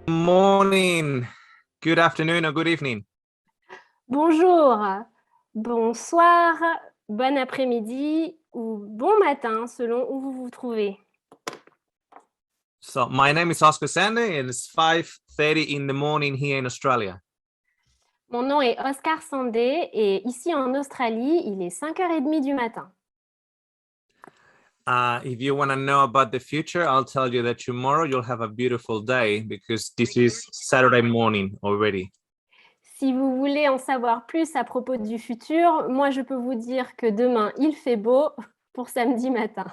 Morning, good afternoon, or good evening. Bonjour, bonsoir, bon après-midi ou bon matin selon où vous vous trouvez. So my name is Oscar Sande and it's 5:30 in the morning here in Australia. Mon nom est Oscar Sande et ici en Australie, il est 5h30 du matin. If you want to know about the future, I'll tell you that tomorrow you'll have a beautiful day because this is Saturday morning already. Si vous voulez en savoir plus à propos du futur, moi je peux vous dire que demain il fait beau pour samedi matin.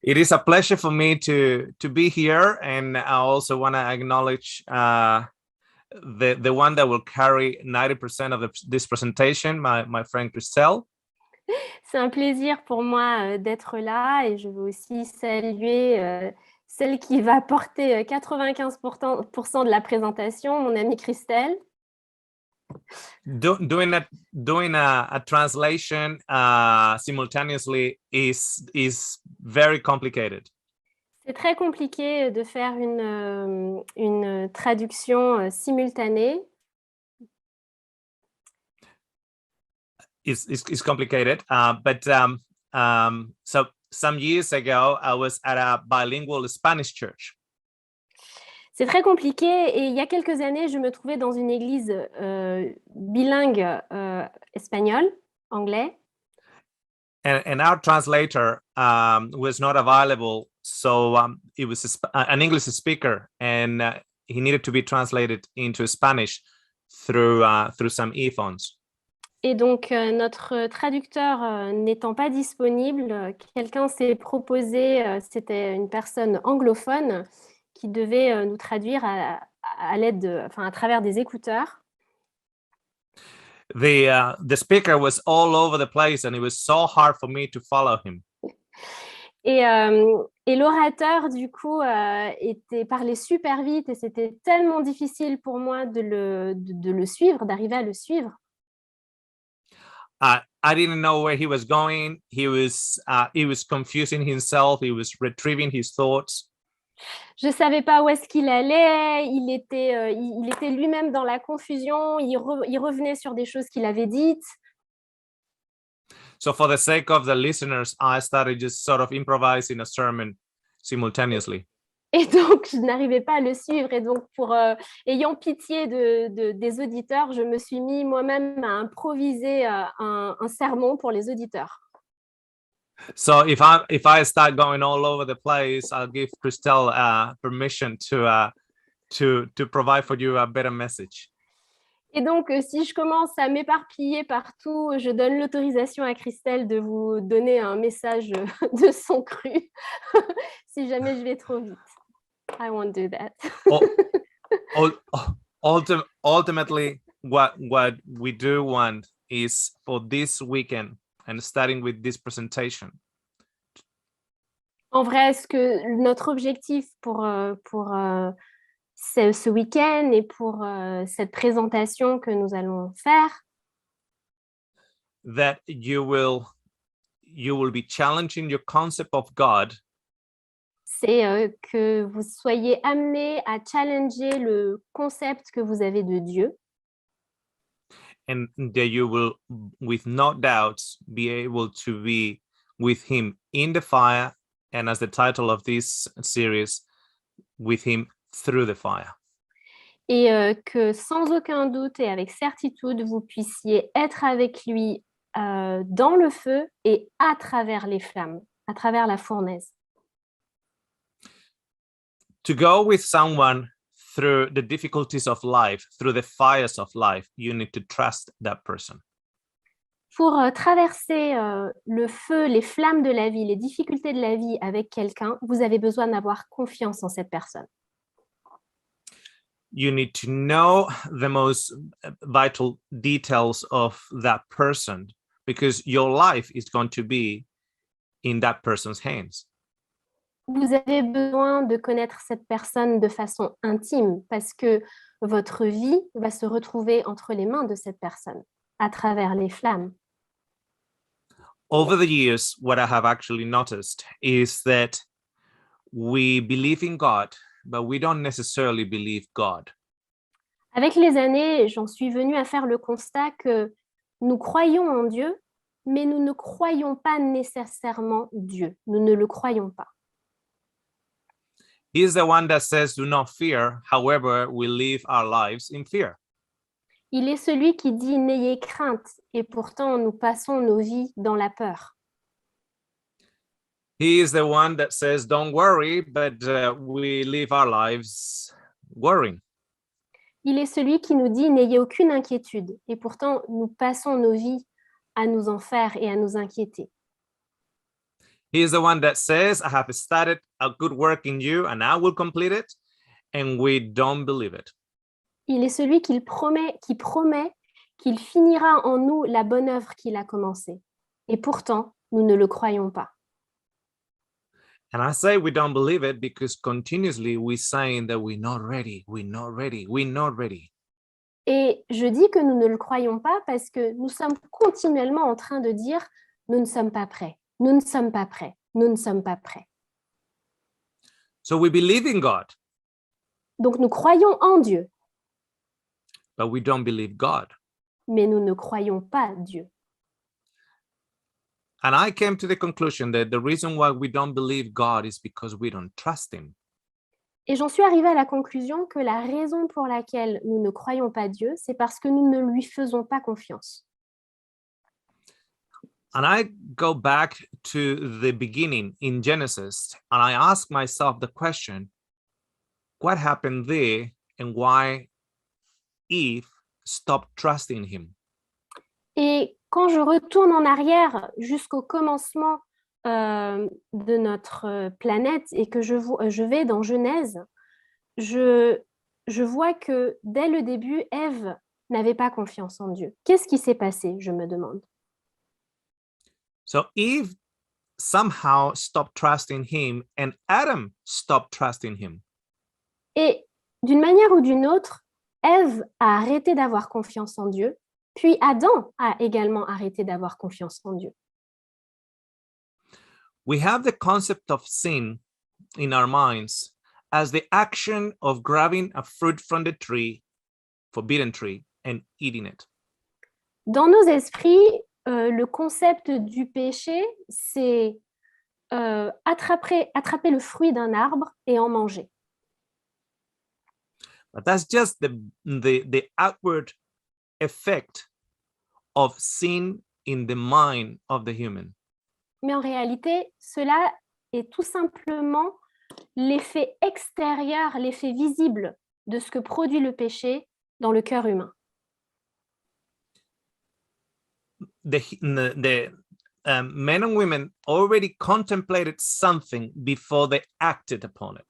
It is a pleasure for me to be here, and I also want to acknowledge the one that will carry 90% of this presentation, my friend Christelle. C'est un plaisir pour moi d'être là et je veux aussi saluer celle qui va porter 95% de la présentation, mon amie Christelle. Doing a translation simultaneously is very complicated. C'est très compliqué de faire une traduction simultanée. It's complicated, but so some years ago, I was at a bilingual Spanish church. C'est très compliqué et il y a quelques années, je me trouvais dans une église bilingue espagnol, anglais. And our translator was not available, so it was an English speaker, and he needed to be translated into Spanish through some earphones. Et donc, notre traducteur n'étant pas disponible, quelqu'un s'est proposé, c'était une personne anglophone qui devait nous traduire à l'aide à travers des écouteurs. The speaker was all over the place, and it was so hard for me to follow him. Et l'orateur, du coup, parlait super vite et c'était tellement difficile pour moi de le suivre, d'arriver à le suivre. I didn't know where he was going. He was confusing himself. He was retrieving his thoughts. Je ne savais pas où est-ce qu'il allait. Il était lui-même dans la confusion. Il revenait sur des choses qu'il avait dites. So for the sake of the listeners, I started just sort of improvising a sermon simultaneously. Et donc, je n'arrivais pas à le suivre. Et donc, ayant pitié des auditeurs, je me suis mis moi-même à improviser un sermon pour les auditeurs. So if I start going all over the place, I'll give Christelle permission to provide for you a better message. Et donc, si je commence à m'éparpiller partout, je donne l'autorisation à Christelle de vous donner un message de son cru si jamais je vais trop vite. I won't do that. Ultimately, what we do want is for this weekend, and starting with this presentation. En vrai, notre objectif pour ce week-end et pour cette présentation que nous allons faire, that you will be challenging your concept of God, c'est que vous soyez amenés à challenger le concept que vous avez de Dieu. And that you will, with no doubts, be able to be with him in the fire, and as the title of this series, with him through the fire. Et que sans aucun doute et avec certitude, vous puissiez être avec lui dans le feu et à travers les flammes, à travers la fournaise. To go with someone through the difficulties of life, through the fires of life, you need to trust that person. Pour traverser le feu, les flammes de la vie, les difficultés de la vie avec quelqu'un, vous avez besoin d'avoir confiance en cette personne. You need to know the most vital details of that person, because your life is going to be in that person's hands. Vous avez besoin de connaître cette personne de façon intime parce que votre vie va se retrouver entre les mains de cette personne à travers les flammes. Over the years, what I have actually noticed is that we believe in God but we don't necessarily believe God. Avec les années, j'en suis venue à faire le constat que nous croyons en Dieu, mais nous ne croyons pas nécessairement Dieu. Nous ne le croyons pas. He is the one that says, do not fear. However, we live our lives in fear. Il est celui qui dit n'ayez crainte, et pourtant nous passons nos vies dans la peur. He is the one that says, don't worry, but we live our lives worrying. Il est celui qui nous dit n'ayez aucune inquiétude, et pourtant nous passons nos vies à nous en faire et à nous inquiéter. He is the one that says, I have started a good work in you and I will complete it, and we don't believe it. Il est celui qui promet qu'il finira en nous la bonne œuvre qu'il a commencée. Et pourtant, nous ne le croyons pas. And I say we don't believe it because continuously we're saying that we're not ready, we're not ready, we're not ready. Et je dis que nous ne le croyons pas parce que nous sommes continuellement en train de dire nous ne sommes pas prêts, nous ne sommes pas prêts, nous ne sommes pas prêts. So we believe in God, Donc nous croyons en Dieu, but we don't believe God. mais nous ne croyons pas Dieu. And I came to the conclusion that the reason why we don't believe God is because we don't trust him. Et j'en suis arrivée à la conclusion que la raison pour laquelle nous ne croyons pas Dieu, c'est parce que nous ne lui faisons pas confiance. And I go back to the beginning in Genesis, and I ask myself the question, what happened there and why Eve stopped trusting him? Et quand je retourne en arrière jusqu'au commencement de notre planète et que je vais dans Genèse, je vois que dès le début, Ève n'avait pas confiance en Dieu. Qu'est-ce qui s'est passé, je me demande? So Eve somehow stopped trusting him and Adam stopped trusting him. Et d'une manière ou d'une autre, Ève a arrêté d'avoir confiance en Dieu, puis Adam a également arrêté d'avoir confiance en Dieu. We have the concept of sin in our minds as the action of grabbing a fruit from the tree, forbidden tree, and eating it. Dans nos esprits, le concept du péché, c'est attraper le fruit d'un arbre et en manger. But that's just the outward effect of sin in the mind of the human. Mais en réalité, cela est tout simplement l'effet extérieur, l'effet visible de ce que produit le péché dans le cœur humain. The men and women already contemplated something before they acted upon it.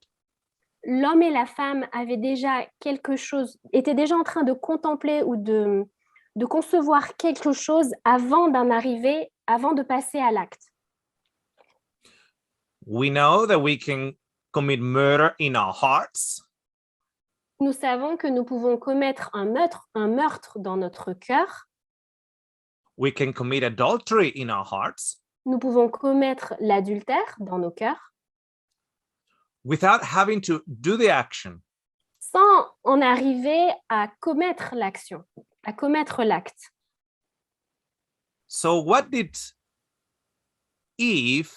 L'homme et la femme avaient déjà étaient déjà en train de contempler ou de concevoir quelque chose avant de passer à l'acte. We know that we can commit murder in our hearts. Nous savons que nous pouvons commettre un meurtre dans notre cœur. We can commit adultery in our hearts. Nous pouvons commettre l'adultère dans nos cœurs. Without having to do the action. Sans en arriver à commettre l'action, à commettre l'acte. So what did Eve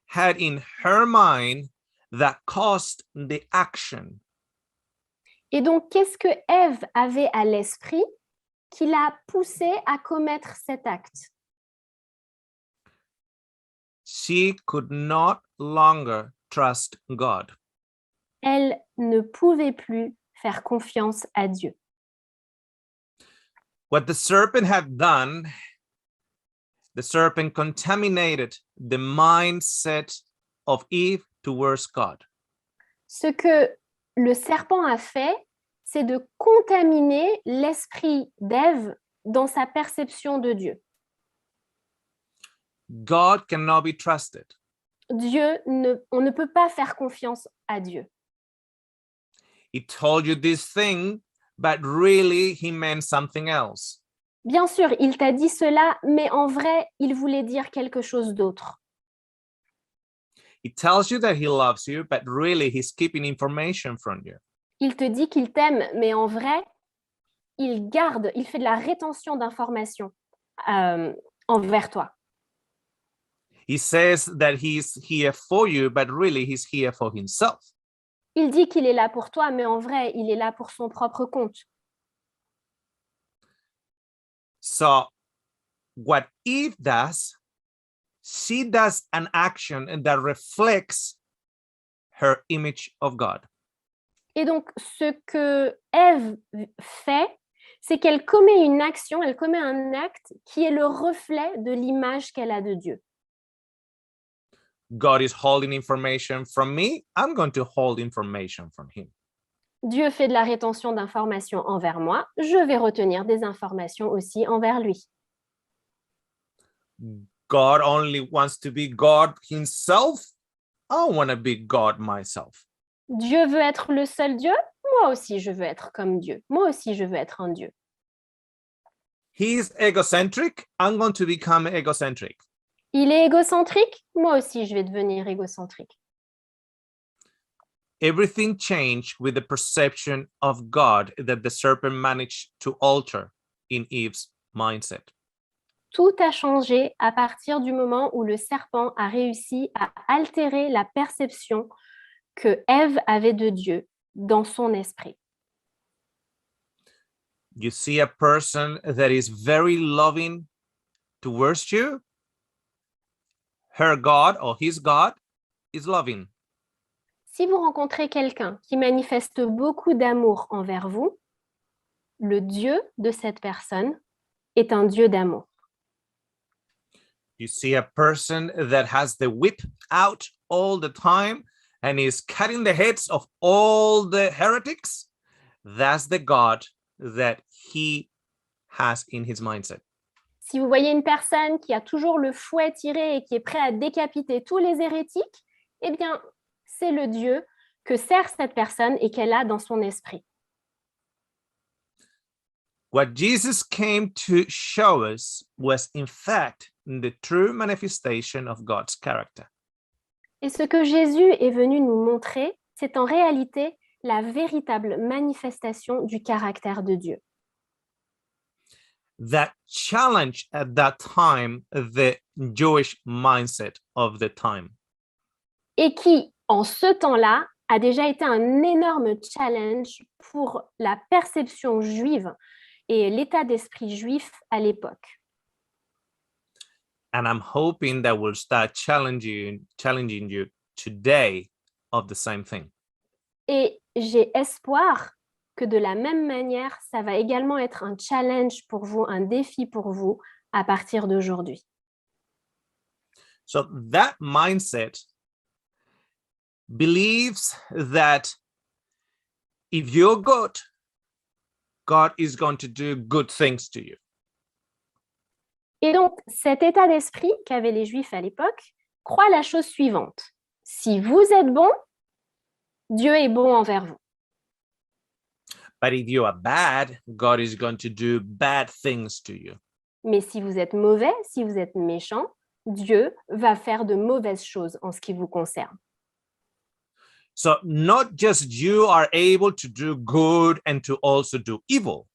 had in her mind that caused the action? Et donc, qu'est-ce que Ève avait à l'esprit qui l'a poussée à commettre cet acte? She could not longer trust God. Elle ne pouvait plus faire confiance à Dieu. What the serpent had done, the serpent contaminated the mindset of Eve towards God. Ce que le serpent a fait, c'est de contaminer l'esprit d'Ève dans sa perception de Dieu. God cannot be trusted. On ne peut pas faire confiance à Dieu. He told you this thing, but really he meant something else. Bien sûr, il t'a dit cela, mais en vrai, il voulait dire quelque chose d'autre. He tells you that he loves you, but really he's keeping information from you. Il te dit qu'il t'aime, mais en vrai, il fait de la rétention d'informations envers toi. He says that he's here for you, but really he's here for himself. Il dit qu'il est là pour toi, mais en vrai, il est là pour son propre compte. So what Eve does, she does an action that reflects her image of God. Et donc, ce que Ève fait, c'est qu'elle commet une action, elle commet un acte qui est le reflet de l'image qu'elle a de Dieu. God is holding information from me. I'm going to hold information from him. Dieu fait de la rétention d'informations envers moi, je vais retenir des informations aussi envers lui. God only wants to be God himself. I want to be God myself. Dieu veut être le seul Dieu, moi aussi je veux être comme Dieu. Moi aussi je veux être un Dieu. He's egocentric. I'm going to become egocentric. Il est égocentrique, moi aussi je vais devenir égocentrique. Everything changed with the perception of God that the serpent managed to alter in Eve's mindset. Tout a changé à partir du moment où le serpent a réussi à altérer la perception que Ève avait de Dieu dans son esprit. You see a person that is very loving towards you. Her God or his God is loving. Si vous rencontrez quelqu'un qui manifeste beaucoup d'amour envers vous, le Dieu de cette personne est un Dieu d'amour. You see a person that has the whip out all the time and is cutting the heads of all the heretics. That's the God that he has in his mindset. Si vous voyez une personne qui a toujours le fouet tiré et qui est prêt à décapiter tous les hérétiques, eh bien, c'est le Dieu que sert cette personne et qu'elle a dans son esprit. What Jesus came to show us was, in fact, the true manifestation of God's character. Et ce que Jésus est venu nous montrer, c'est en réalité la véritable manifestation du caractère de Dieu. That challenged at that time the Jewish mindset of the time. Et qui, en ce temps-là, a déjà été un énorme challenge pour la perception juive et l'état d'esprit juif à l'époque. And I'm hoping that we'll start challenging you today of the same thing. Et j'ai espoir que de la même manière, ça va également être un challenge pour vous, un défi pour vous à partir d'aujourd'hui. So that mindset believes that if you're good, God is going to do good things to you. Et donc, cet état d'esprit qu'avaient les Juifs à l'époque croit la chose suivante. Si vous êtes bon, Dieu est bon envers vous. But if you are bad, God is going to do bad things to you. Mais si vous êtes mauvais, si vous êtes méchant, Dieu va faire de mauvaises choses en ce qui vous concerne. So not just you are able to do good and to also do evil.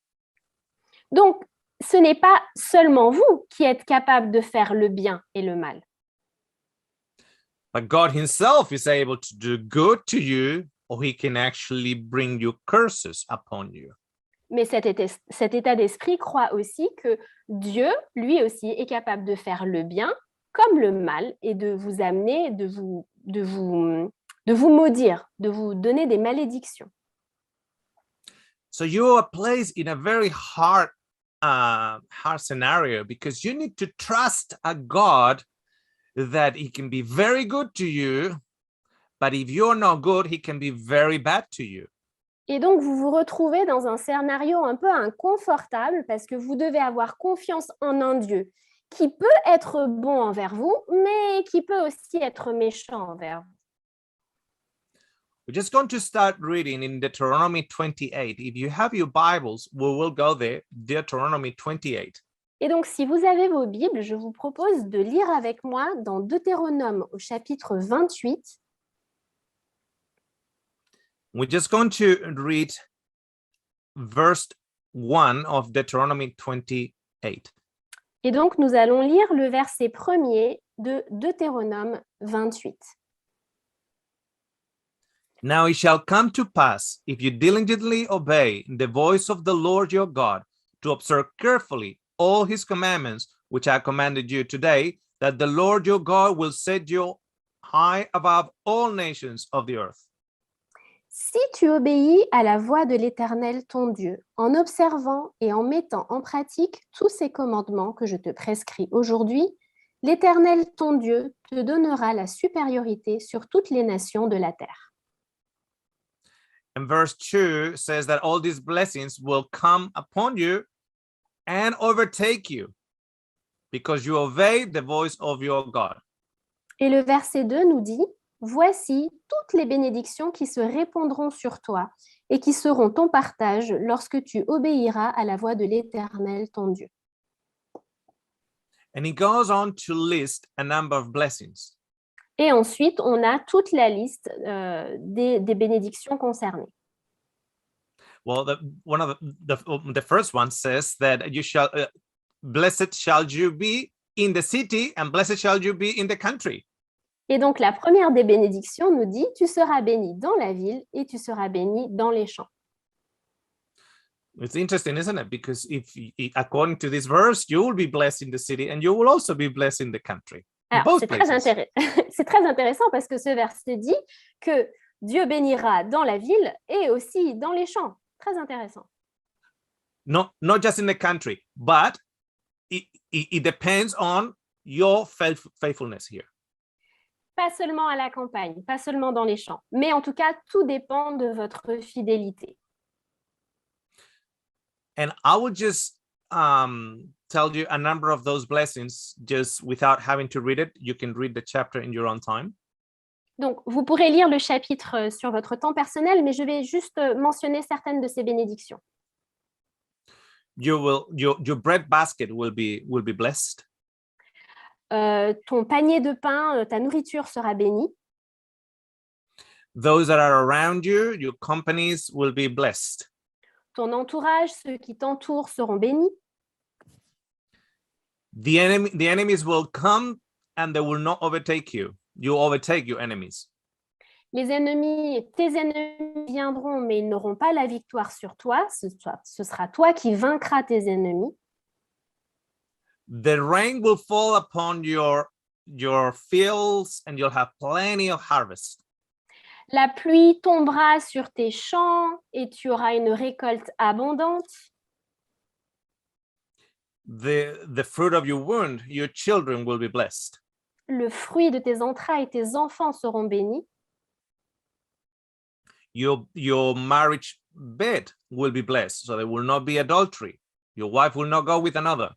Donc, ce n'est pas seulement vous qui êtes capable de faire le bien et le mal. But God himself is able to do good to you, or he can actually bring you curses upon you. Mais cet état d'esprit croit aussi que Dieu, lui aussi, est capable de faire le bien comme le mal et de vous amener, de vous maudire, de vous donner des malédictions. So you are placed in a very hard scenario because you need to trust a God that he can be very good to you, but if you're not good, he can be very bad to you. Et donc, vous vous retrouvez dans un scénario un peu inconfortable parce que vous devez avoir confiance en un Dieu qui peut être bon envers vous, mais qui peut aussi être méchant envers vous. We're just going to start reading in Deuteronomy 28. If you have your Bibles, we will go there, Deuteronomy 28. Et donc, si vous avez vos Bibles, je vous propose de lire avec moi dans Deutéronome au chapitre 28. We're just going to read verse 1 of Deuteronomy 28. Et donc, nous allons lire le verset premier de Deutéronome 28. Now it shall come to pass, if you diligently obey the voice of the Lord your God, to observe carefully all his commandments, which I commanded you today, that the Lord your God will set you high above all nations of the earth. Si tu obéis à la voix de l'Éternel ton Dieu, en observant et en mettant en pratique tous ces commandements que je te prescris aujourd'hui, l'Éternel ton Dieu te donnera la supériorité sur toutes les nations de la terre. And verse 2 says that all these blessings will come upon you and overtake you because you obey the voice of your God. Et le verset 2 nous dit, voici toutes les bénédictions qui se répandront sur toi et qui seront ton partage lorsque tu obéiras à la voix de l'Éternel ton Dieu. And he goes on to list a number of blessings. Et ensuite, on a toute la liste des bénédictions concernées. Well, the first one says that you shall blessed shall you be in the city and blessed shall you be in the country. Et donc, la première des bénédictions nous dit, tu seras béni dans la ville et tu seras béni dans les champs. It's interesting, isn't it? Because according to this verse, you will be blessed in the city and you will also be blessed in the country. Alors, c'est très intéressant parce que ce verset dit que Dieu bénira dans la ville et aussi dans les champs. Très intéressant. No, not just in the country, but it depends on your faithfulness here. Pas seulement à la campagne, pas seulement dans les champs, mais en tout cas, tout dépend de votre fidélité. And I will just tell you a number of those blessings just without having to read it. You can read the chapter in your own time. Donc, vous pourrez lire le chapitre sur votre temps personnel, mais je vais juste mentionner certaines de ces bénédictions. Your bread basket will be blessed. Ton panier de pain, ta nourriture sera bénie. Those that are around you, your companies will be blessed. Ton entourage, ceux qui t'entourent seront bénis. The enemies will come and they will not overtake you. You overtake your enemies. Les ennemis, tes ennemis viendront, mais ils n'auront pas la victoire sur toi. Ce sera toi qui vaincras tes ennemis. The rain will fall upon your fields and you'll have plenty of harvest. La pluie tombera sur tes champs et tu auras une récolte abondante. The fruit of your womb, your children will be blessed. Le fruit de tes entrailles, tes enfants seront bénis. Your marriage bed will be blessed, so there will not be adultery. Your wife will not go with another.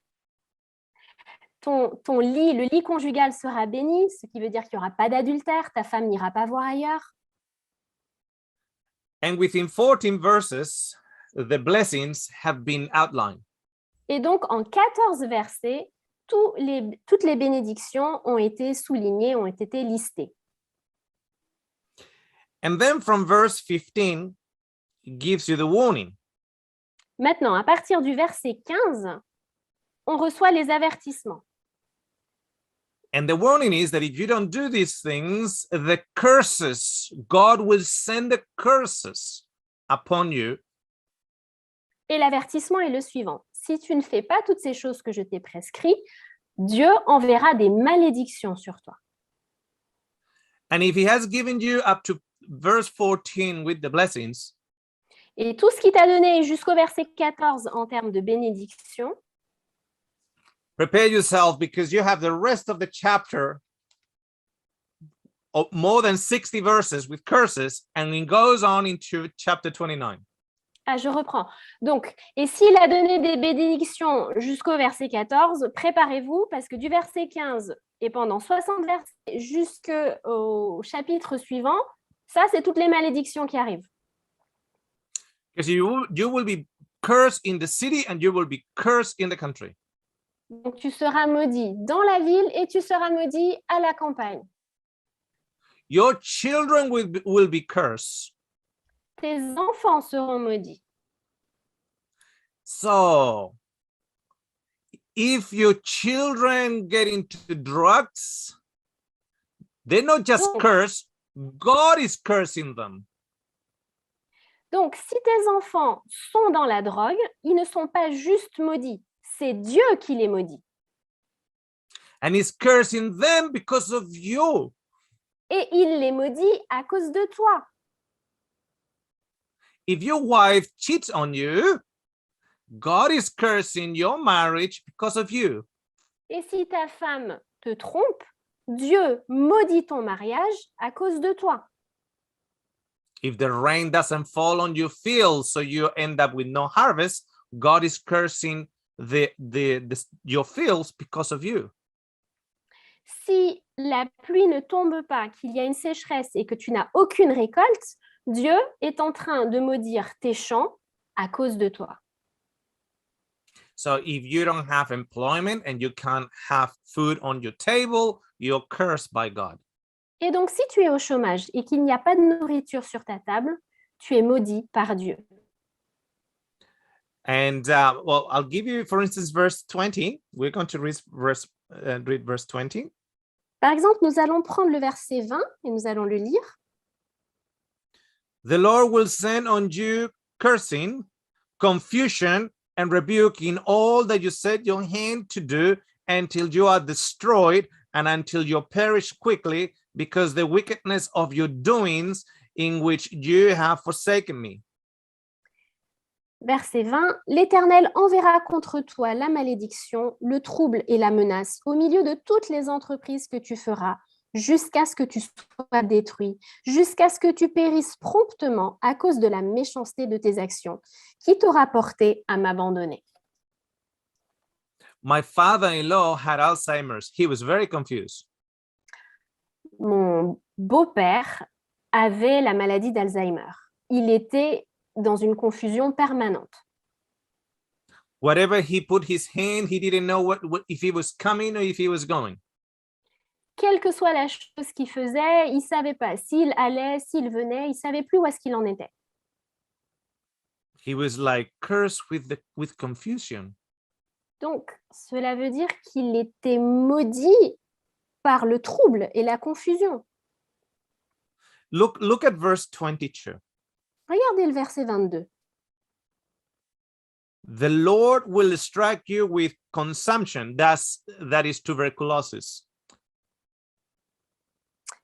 Ton lit, le lit conjugal sera béni, ce qui veut dire qu'il n'y aura pas d'adultère, ta femme n'ira pas voir ailleurs. And within 14 verses, the blessings have been outlined. Et donc, en 14 versets, toutes les bénédictions ont été soulignées, ont été listées. And then from verse 15, it gives you the warning. Maintenant, à partir du verset 15, on reçoit les avertissements. And the warning is that if you don't do these things, the curses, God will send the curses upon you. Et l'avertissement est le suivant. Si tu ne fais pas toutes ces choses que je t'ai prescrites, Dieu enverra des malédictions sur toi. And if he has given you up to verse 14 with the blessings, et tout ce qu'il t'a donné jusqu'au verset 14 en termes de bénédiction, prepare yourself because you have the rest of the chapter of more than 60 verses with curses, and it goes on into chapter 29. Ah, je reprends. Donc, et s'il a donné des bénédictions jusqu'au verset 14, préparez-vous parce que du verset 15 et pendant 60 versets jusqu'au chapitre suivant, ça, c'est toutes les malédictions qui arrivent. Because you will be cursed in the city and you will be cursed in the country. Donc, tu seras maudit dans la ville et tu seras maudit à la campagne. Your children will be cursed. Tes enfants seront maudits. So, if your children get into drugs, they're not just Donc, cursed, God is cursing them. Donc, si tes enfants sont dans la drogue, ils ne sont pas juste maudits, c'est Dieu qui les maudit. And he's cursing them because of you. Et il les maudit à cause de toi. If your wife cheats on you, God is cursing your marriage because of you. Et si ta femme te trompe, Dieu maudit ton mariage à cause de toi. If the rain doesn't fall on your field, so you end up with no harvest, God is cursing your fields because of you. Si la pluie ne tombe pas, qu'il y a une sécheresse et que tu n'as aucune récolte, Dieu est en train de maudire tes champs à cause de toi. So if you don't have employment and you can't have food on your table, you're cursed by God. Et donc, si tu es au chômage et qu'il n'y a pas de nourriture sur ta table, tu es maudit par Dieu. And well, I'll give you, for instance, verse 20. We're going to read verse 20. Par exemple, nous allons prendre le verset 20 et nous allons le lire. The Lord will send on you cursing, confusion, and rebuke in all that you set your hand to do until you are destroyed and until you perish quickly because the wickedness of your doings in which you have forsaken me. Verset 20, l'Éternel enverra contre toi la malédiction, le trouble et la menace au milieu de toutes les entreprises que tu feras, jusqu'à ce que tu sois détruit, jusqu'à ce que tu périsses promptement à cause de la méchanceté de tes actions, qui t'aura porté à m'abandonner. My father-in-law had Alzheimer's. He was very confused. Mon beau-père avait la maladie d'Alzheimer. Il était dans une confusion permanente. Whatever he put his hand, he didn't know what if he was coming or if he was going. Quelle que soit la chose qu'il faisait, il ne savait pas s'il allait, s'il venait, il ne savait plus où est-ce qu'il en était. He was like cursed with confusion. Donc, cela veut dire qu'il était maudit par le trouble et la confusion. Look at verse 22. Regardez le verset 22. The Lord will strike you with consumption, that is tuberculosis.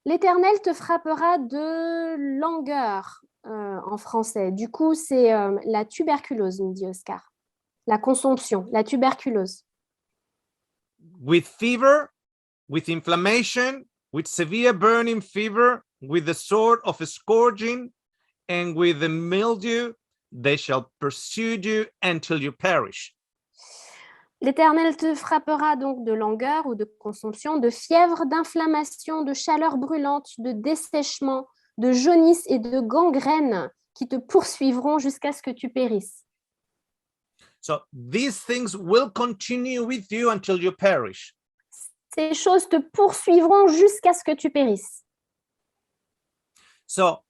L'Éternel te frappera de langueur en français. Du coup, c'est la tuberculose, me dit Oscar. La consomption, la tuberculose. With fever, with inflammation, with severe burning fever, with the sword of a scourging, and with the mildew, they shall pursue you until you perish. L'Éternel te frappera donc de langueur ou de consomption, de fièvre, d'inflammation, de chaleur brûlante, de dessèchement, de jaunisse et de gangrène qui te poursuivront jusqu'à ce que tu périsses. So these things will continue with you until you perish. Ces choses te poursuivront jusqu'à ce que tu périsses. So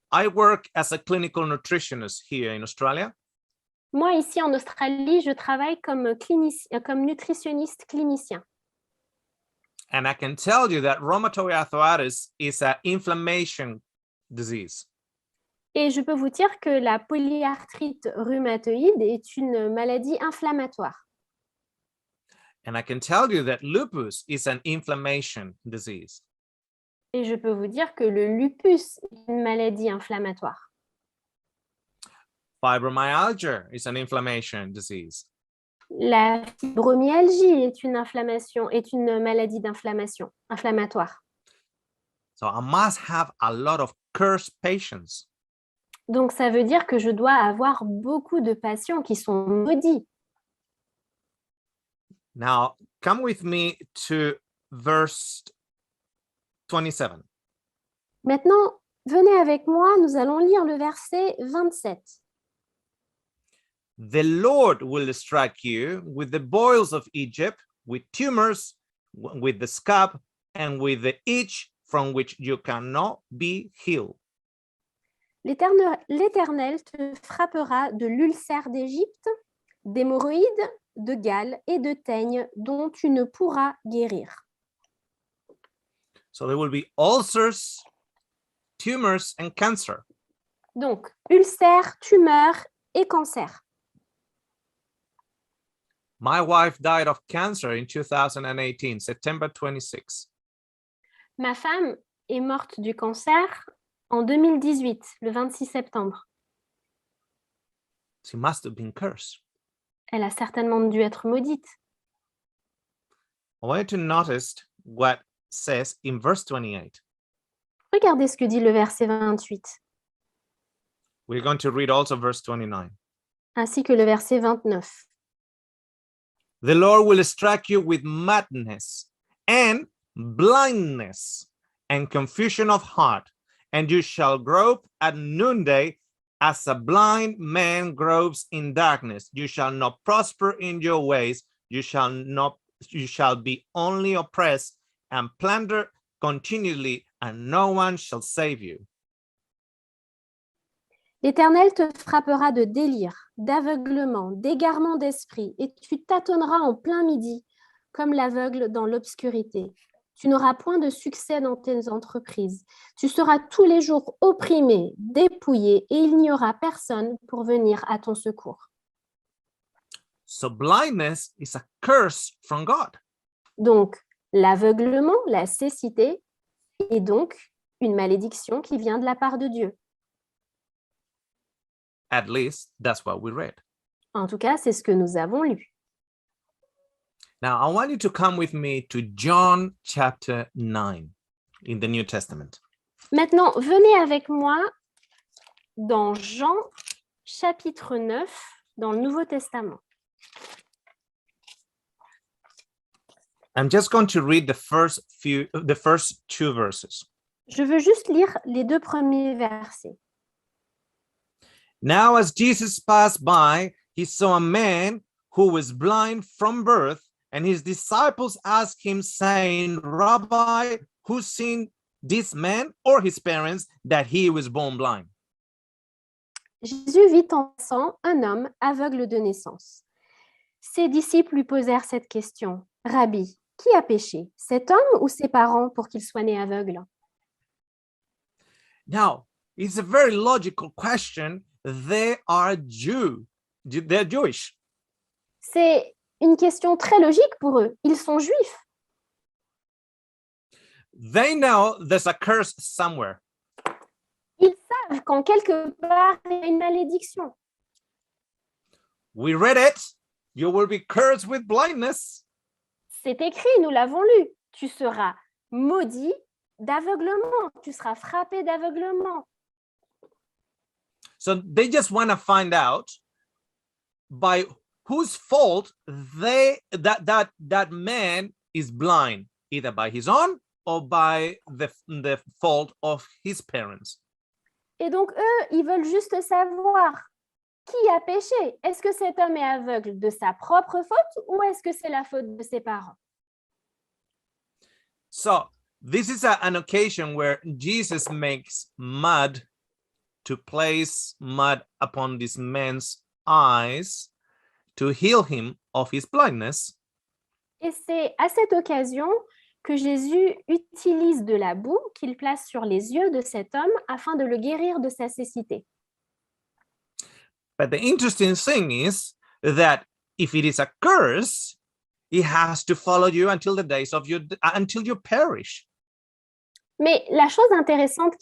I work as a clinical nutritionist here in Australia. Moi, ici en Australie, je travaille comme nutritionniste clinicien. And I can tell you that rheumatoid arthritis is an inflammation disease. Et je peux vous dire que la polyarthrite rhumatoïde est une maladie inflammatoire. And I can tell you that lupus is an inflammation disease. Et je peux vous dire que le lupus est une maladie inflammatoire. Fibromyalgia is an inflammation disease. La fibromyalgie est une maladie d'inflammation, inflammatoire. So I must have a lot of cursed patients. Donc, ça veut dire que je dois avoir beaucoup de patients qui sont maudits. Now, come with me to verse 27. Maintenant, venez avec moi, nous allons lire le verset 27. The Lord will strike you with the boils of Egypt, with tumors, with the scab, and with the itch from which you cannot be healed. L'Éternel te frappera de l'ulcère d'Égypte, d'hémorroïdes, de gale et de teigne dont tu ne pourras guérir. So there will be ulcers, tumors, and cancer. Donc, ulcère, tumeur et cancer. My wife died of cancer in 2018, September 26. Ma femme est morte du cancer en 2018, le 26 septembre. She must have been cursed. Elle a certainement dû être maudite. I want you to notice what says in verse 28. Regardez ce que dit le verset 28, We're going to read also verse 29. ainsi que le verset 29. The Lord will strike you with madness and blindness and confusion of heart, and you shall grope at noonday as a blind man gropes in darkness. You shall not prosper in your ways. You shall be only oppressed and plundered continually, and no one shall save you. L'Éternel te frappera de délire, d'aveuglement, d'égarement d'esprit, et tu tâtonneras en plein midi, comme l'aveugle dans l'obscurité. Tu n'auras point de succès dans tes entreprises. Tu seras tous les jours opprimé, dépouillé, et il n'y aura personne pour venir à ton secours. So blindness is a curse from God. Donc, l'aveuglement, la cécité, est donc une malédiction qui vient de la part de Dieu. At least that's what we read. En tout cas, c'est ce que nous avons lu. Now, I want you to come with me to John chapter 9 in the New Testament. Maintenant, venez avec moi dans Jean chapitre 9, dans le Nouveau Testament. I'm just going to read the first two verses. Je veux juste lire les deux premiers versets. Now, as Jesus passed by, he saw a man who was blind from birth, and his disciples asked him, saying, Rabbi, who sinned, this man or his parents, that he was born blind? Jésus vit en passant un homme aveugle de naissance. Ses disciples lui posèrent cette question. Rabbi, qui a péché, cet homme ou ses parents pour qu'il soit né aveugle? Now, it's a very logical question. They are They're Jewish. C'est une question très logique pour eux. Ils sont juifs. They know there's a curse somewhere. Ils savent qu'en quelque part, il y a une malédiction. We read it. You will be cursed with blindness. C'est écrit, nous l'avons lu. Tu seras maudit d'aveuglement. Tu seras frappé d'aveuglement. So they just want to find out by whose fault that man is blind, either by his own or by the fault of his parents. Et donc, eux, ils veulent juste savoir qui a péché. Est-ce que cet homme est aveugle de sa propre faute ou est-ce que c'est la faute de ses parents? So this is an occasion where Jesus makes mud to place mud upon this man's eyes to heal him of his blindness. Et c'est à cette occasion que Jésus utilise de la boue qu'il place sur les yeux de cet homme afin de le guérir de sa cécité. But the interesting thing is that if it is a curse, it has to follow you until the days of until you perish. Mais la chose intéressante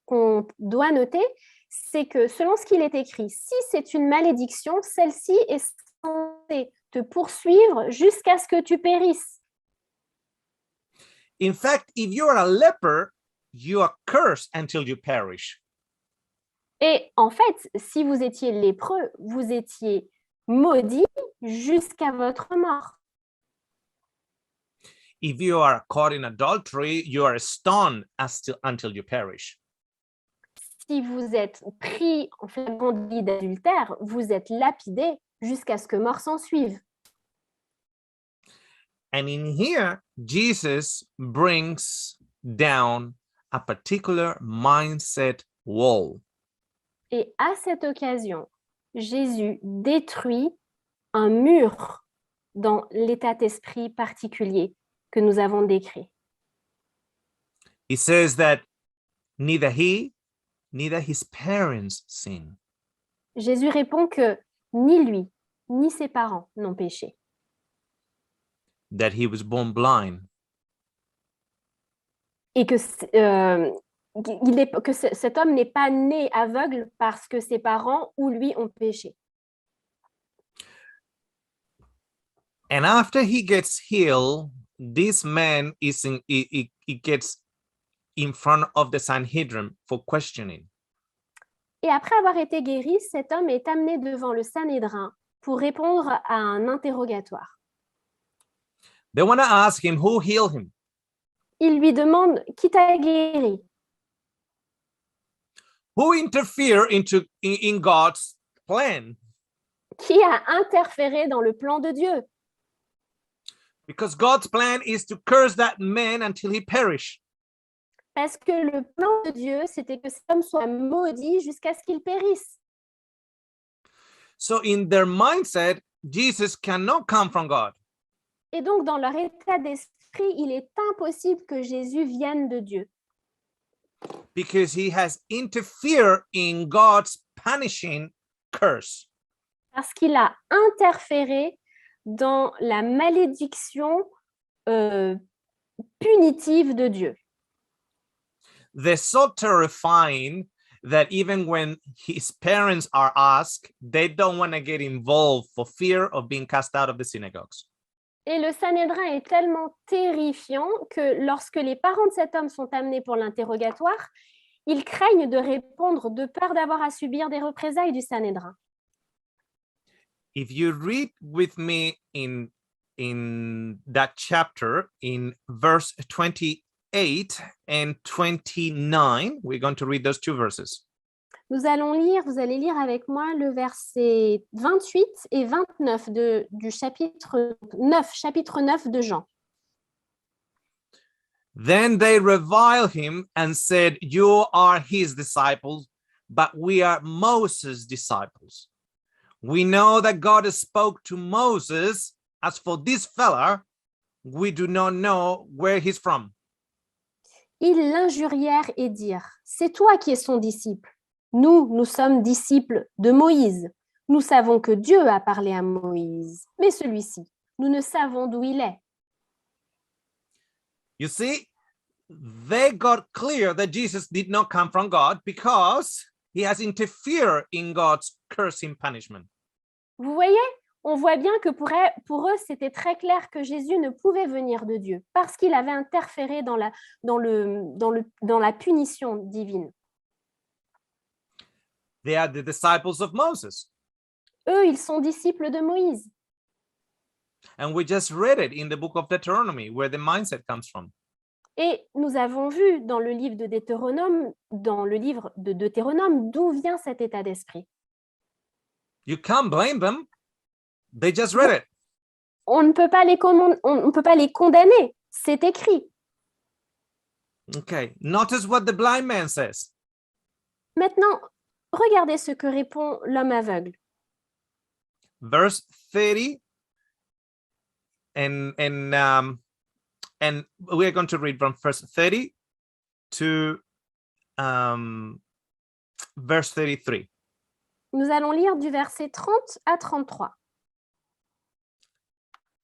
qu'on doit noter, c'est que selon ce qu'il est écrit, si c'est une malédiction, celle-ci est censée te poursuivre jusqu'à ce que tu périsses. In fact, if you are a leper, you are cursed until you perish. Et en fait, si vous étiez lépreux, vous étiez maudit jusqu'à votre mort. If you are caught in adultery, you are stoned until you perish. Si vous êtes pris en flagrant délit d'adultère, vous êtes lapidé jusqu'à ce que mort s'en suive. And in here, Jesus brings down a particular mindset wall. Et à cette occasion, Jésus détruit un mur dans l'état d'esprit particulier que nous avons décrit. He says that neither he, neither his parents sin. Jésus répond que ni lui, ni ses parents n'ont péché. That he was born blind. Et que, cet homme n'est pas né aveugle parce que ses parents ou lui ont péché. And after he gets healed, this man he gets in front of the Sanhedrin for questioning. Et après avoir été guéri, cet homme est amené devant le Sanhédrin pour répondre à un interrogatoire. They want to ask him who healed him. Il lui demande qui t'a guéri? Who interfered in God's plan? Qui a interféré dans le plan de Dieu? Because God's plan is to curse that man until he perish. Parce que le plan de Dieu, c'était que cet homme soit maudit jusqu'à ce qu'il périsse. So in their mindset, Jesus cannot come from God. Et donc, dans leur état d'esprit, il est impossible que Jésus vienne de Dieu. Because he has interfered in God's punishing curse. Parce qu'il a interféré dans la malédiction punitive de Dieu. They're so terrifying that even when his parents are asked, they don't want to get involved for fear of being cast out of the synagogues. Et le Sanhédrin est tellement terrifiant que lorsque les parents de cet homme sont amenés pour l'interrogatoire, ils craignent de répondre de peur d'avoir à subir des représailles du Sanhédrin. If you read with me in that chapter, in verse 28 and 29, we're going to read those two verses. Vous allez lire avec moi le verset 28 et 29 du chapitre 9 de Jean. Then they revile him and said, "You are his disciples, but we are Moses' disciples. We know that God spoke to Moses. As for this fella, we do not know where he's from." Ils l'injurièrent et dirent, « C'est toi qui es son disciple. Nous sommes disciples de Moïse. Nous savons que Dieu a parlé à Moïse. Mais celui-ci, nous ne savons d'où il est. » You see, they got clear that Jesus did not come from God because he has interfered in God's cursing punishment. Vous voyez, on voit bien que pour eux, c'était très clair que Jésus ne pouvait venir de Dieu parce qu'il avait interféré dans la punition divine. They are the disciples of Moses. Eux, ils sont disciples de Moïse. And we just read it in the book of Deuteronomy, where the mindset comes from. Et nous avons vu dans le livre de Deutéronome, d'où vient cet état d'esprit. You can't blame them. They just read it. On ne peut pas les condamner. C'est écrit. Okay, notice what the blind man says. Maintenant, regardez ce que répond l'homme aveugle. Verse 30, and we're going to read from verse 30 to verse 33. Nous allons lire du verset 30 à 33.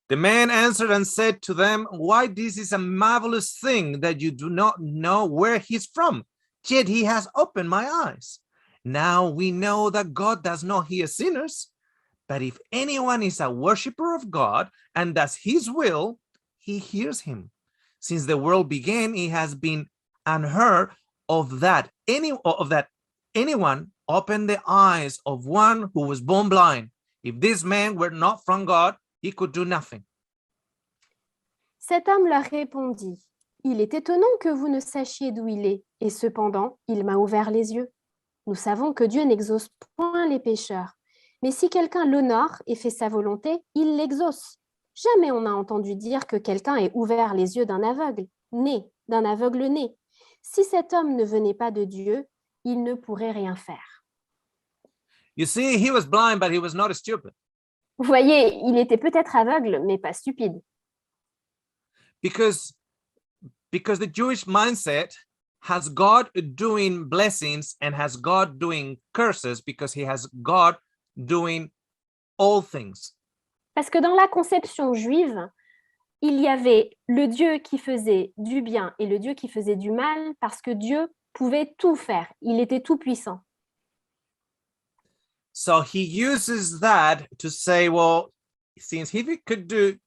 The man answered and said to them, "Why, this is a marvelous thing that you do not know where he's from. Yet he has opened my eyes. Now we know that God does not hear sinners, but if anyone is a worshiper of God and does his will, he hears him. Since the world began, it has been unheard of that anyone opened the eyes of one who was born blind. If this man were not from God, he could do nothing." Cet homme leur répondit, « Il est étonnant que vous ne sachiez d'où il est, et cependant, il m'a ouvert les yeux. Nous savons que Dieu n'exauce point les pécheurs, Mais si quelqu'un l'honore et fait sa volonté, il l'exauce. Jamais on n'a entendu dire que quelqu'un ait ouvert les yeux d'un aveugle né. Si cet homme ne venait pas de Dieu, il ne pourrait rien faire. You see, he was blind, but he was not stupid. Vous voyez, il était peut-être aveugle, mais pas stupide. Because the Jewish mindset has God doing blessings and has God doing curses, because he has God doing all things. Parce que dans la conception juive, il y avait le Dieu qui faisait du bien et le Dieu qui faisait du mal, parce que Dieu pouvait tout faire. Il était tout puissant. So he uses that to say, well, since he could do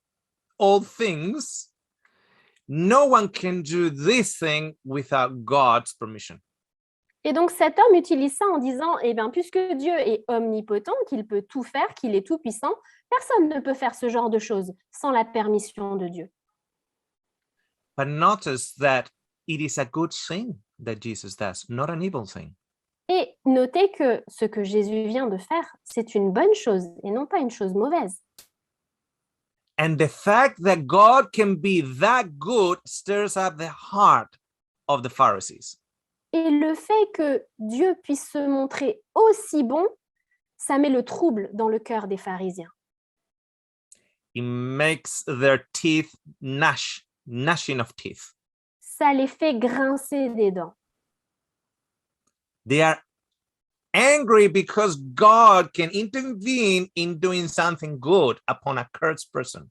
all things, no one can do this thing without God's permission. Et donc cet homme utilise ça en disant, eh bien, puisque Dieu est omnipotent, qu'il peut tout faire, qu'il est tout puissant, personne ne peut faire ce genre de choses sans la permission de Dieu. But notice that it is a good thing that Jesus does, not an evil thing. Et notez que ce que Jésus vient de faire, c'est une bonne chose et non pas une chose mauvaise. And the fact that God can be that good stirs up the heart of the Pharisees. Et le fait que Dieu puisse se montrer aussi bon, ça met le trouble dans le cœur des pharisiens. It makes their teeth gnashing of teeth. Ça les fait grincer des dents. They are angry because God can intervene in doing something good upon a cursed person.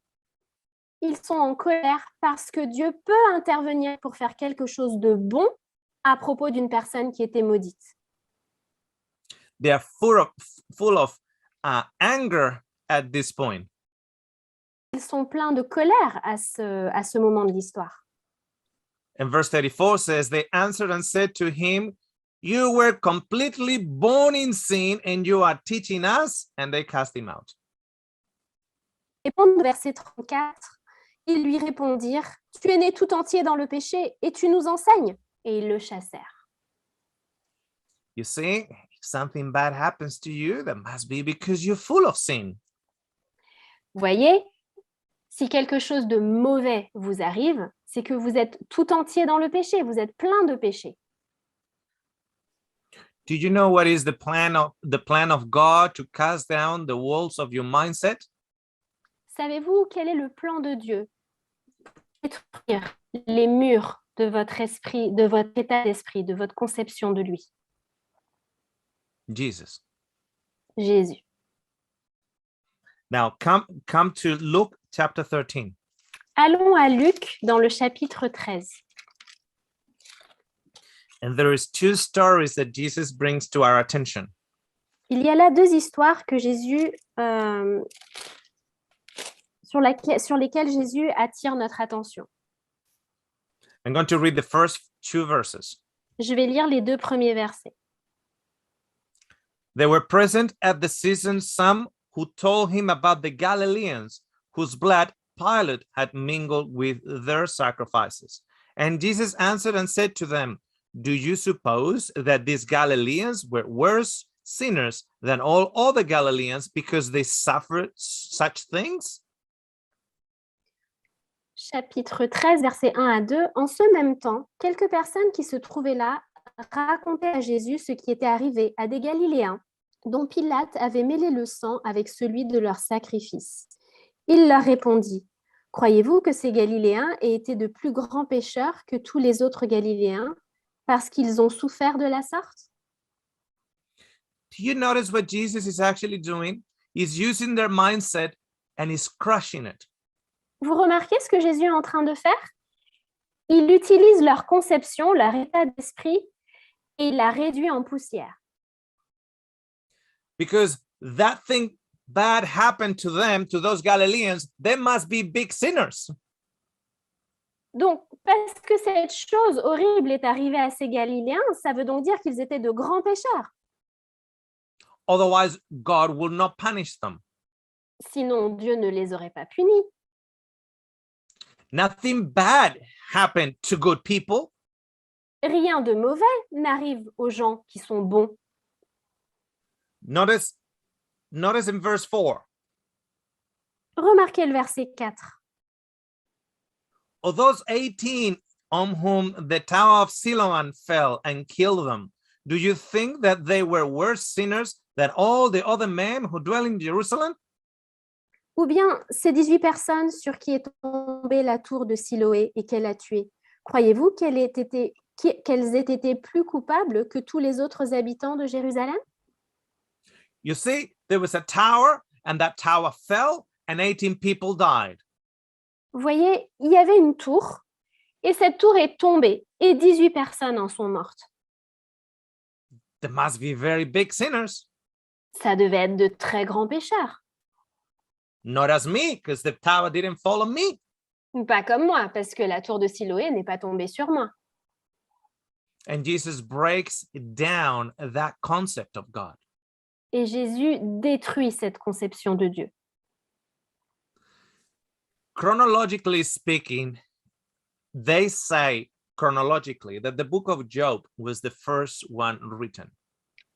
Ils sont en colère parce que Dieu peut intervenir pour faire quelque chose de bon à propos d'une personne qui était maudite. They are full of anger at this point. Ils sont pleins de colère à ce moment de l'histoire. And verse 34 says, they answered and said to him, you were completely born in sin and you are teaching us. And they cast him out. Et pendant le verset 34, ils lui répondirent, tu es né tout entier dans le péché et tu nous enseignes. Et ils le chassèrent. You see, if something bad happens to you, that must be because you're full of sin. Vous voyez, si quelque chose de mauvais vous arrive, c'est que vous êtes tout entier dans le péché, vous êtes plein de péché. Do you know what is the plan of God to cast down the walls of your mindset? Savez-vous quel est le plan de Dieu? Détruire les murs de votre esprit, de votre état d'esprit, de votre conception de lui. Jesus. Jésus. Now come to Luke chapter 13. Allons à Luc dans le chapitre 13. And there is two stories that Jesus brings to our attention. Il y a là deux histoires que Jésus, sur lesquelles Jésus attire notre attention. I'm going to read the first two verses. Je vais lire les deux premiers versets. There were present at the season some who told him about the Galileans whose blood Pilate had mingled with their sacrifices. And Jesus answered and said to them, do you suppose that these Galileans were worse sinners than all other Galileans because they suffered such things? Chapitre 13, versets 1 à 2. En ce même temps, quelques personnes qui se trouvaient là racontaient à Jésus ce qui était arrivé à des Galiléens, dont Pilate avait mêlé le sang avec celui de leur sacrifice. Il leur répondit, « Croyez-vous que ces Galiléens aient été de plus grands pécheurs que tous les autres Galiléens parce qu'ils ont souffert de la sorte? » Do you notice what Jesus is actually doing? He's using their mindset and he's crushing it. Vous remarquez ce que Jésus est en train de faire? Il utilise leur conception, leur état d'esprit, et il la réduit en poussière. Because that thing bad happened to them, to those Galileans, they must be big sinners. Donc, parce que cette chose horrible est arrivée à ces Galiléens, ça veut donc dire qu'ils étaient de grands pécheurs. Otherwise, God will not punish them. Sinon, Dieu ne les aurait pas punis. Nothing bad happened to good people. Rien de mauvais n'arrive aux gens qui sont bons. Notice Notice in verse 4. Remarquez le verset 4. Of those 18 on whom the tower of Siloam fell and killed them, do you think that they were worse sinners than all the other men who dwell in Jerusalem? Ou bien ces 18 personnes sur qui est tombée la tour de Siloé et qu'elle a tué, croyez-vous qu'elles aient été plus coupables que tous les autres habitants de Jérusalem? You see, there was a tower, and that tower fell, and 18 people died. Vous voyez, il y avait une tour, et cette tour est tombée, et 18 personnes en sont mortes. They must be very big sinners. Ça devait être de très grands pécheurs. Not as me, because the tower didn't fall on me. Pas comme moi, parce que la tour de Siloé n'est pas tombée sur moi. And Jesus breaks down that concept of God. Et Jésus détruit cette conception de Dieu. Chronologically speaking, they say chronologically that the book of Job was the first one written.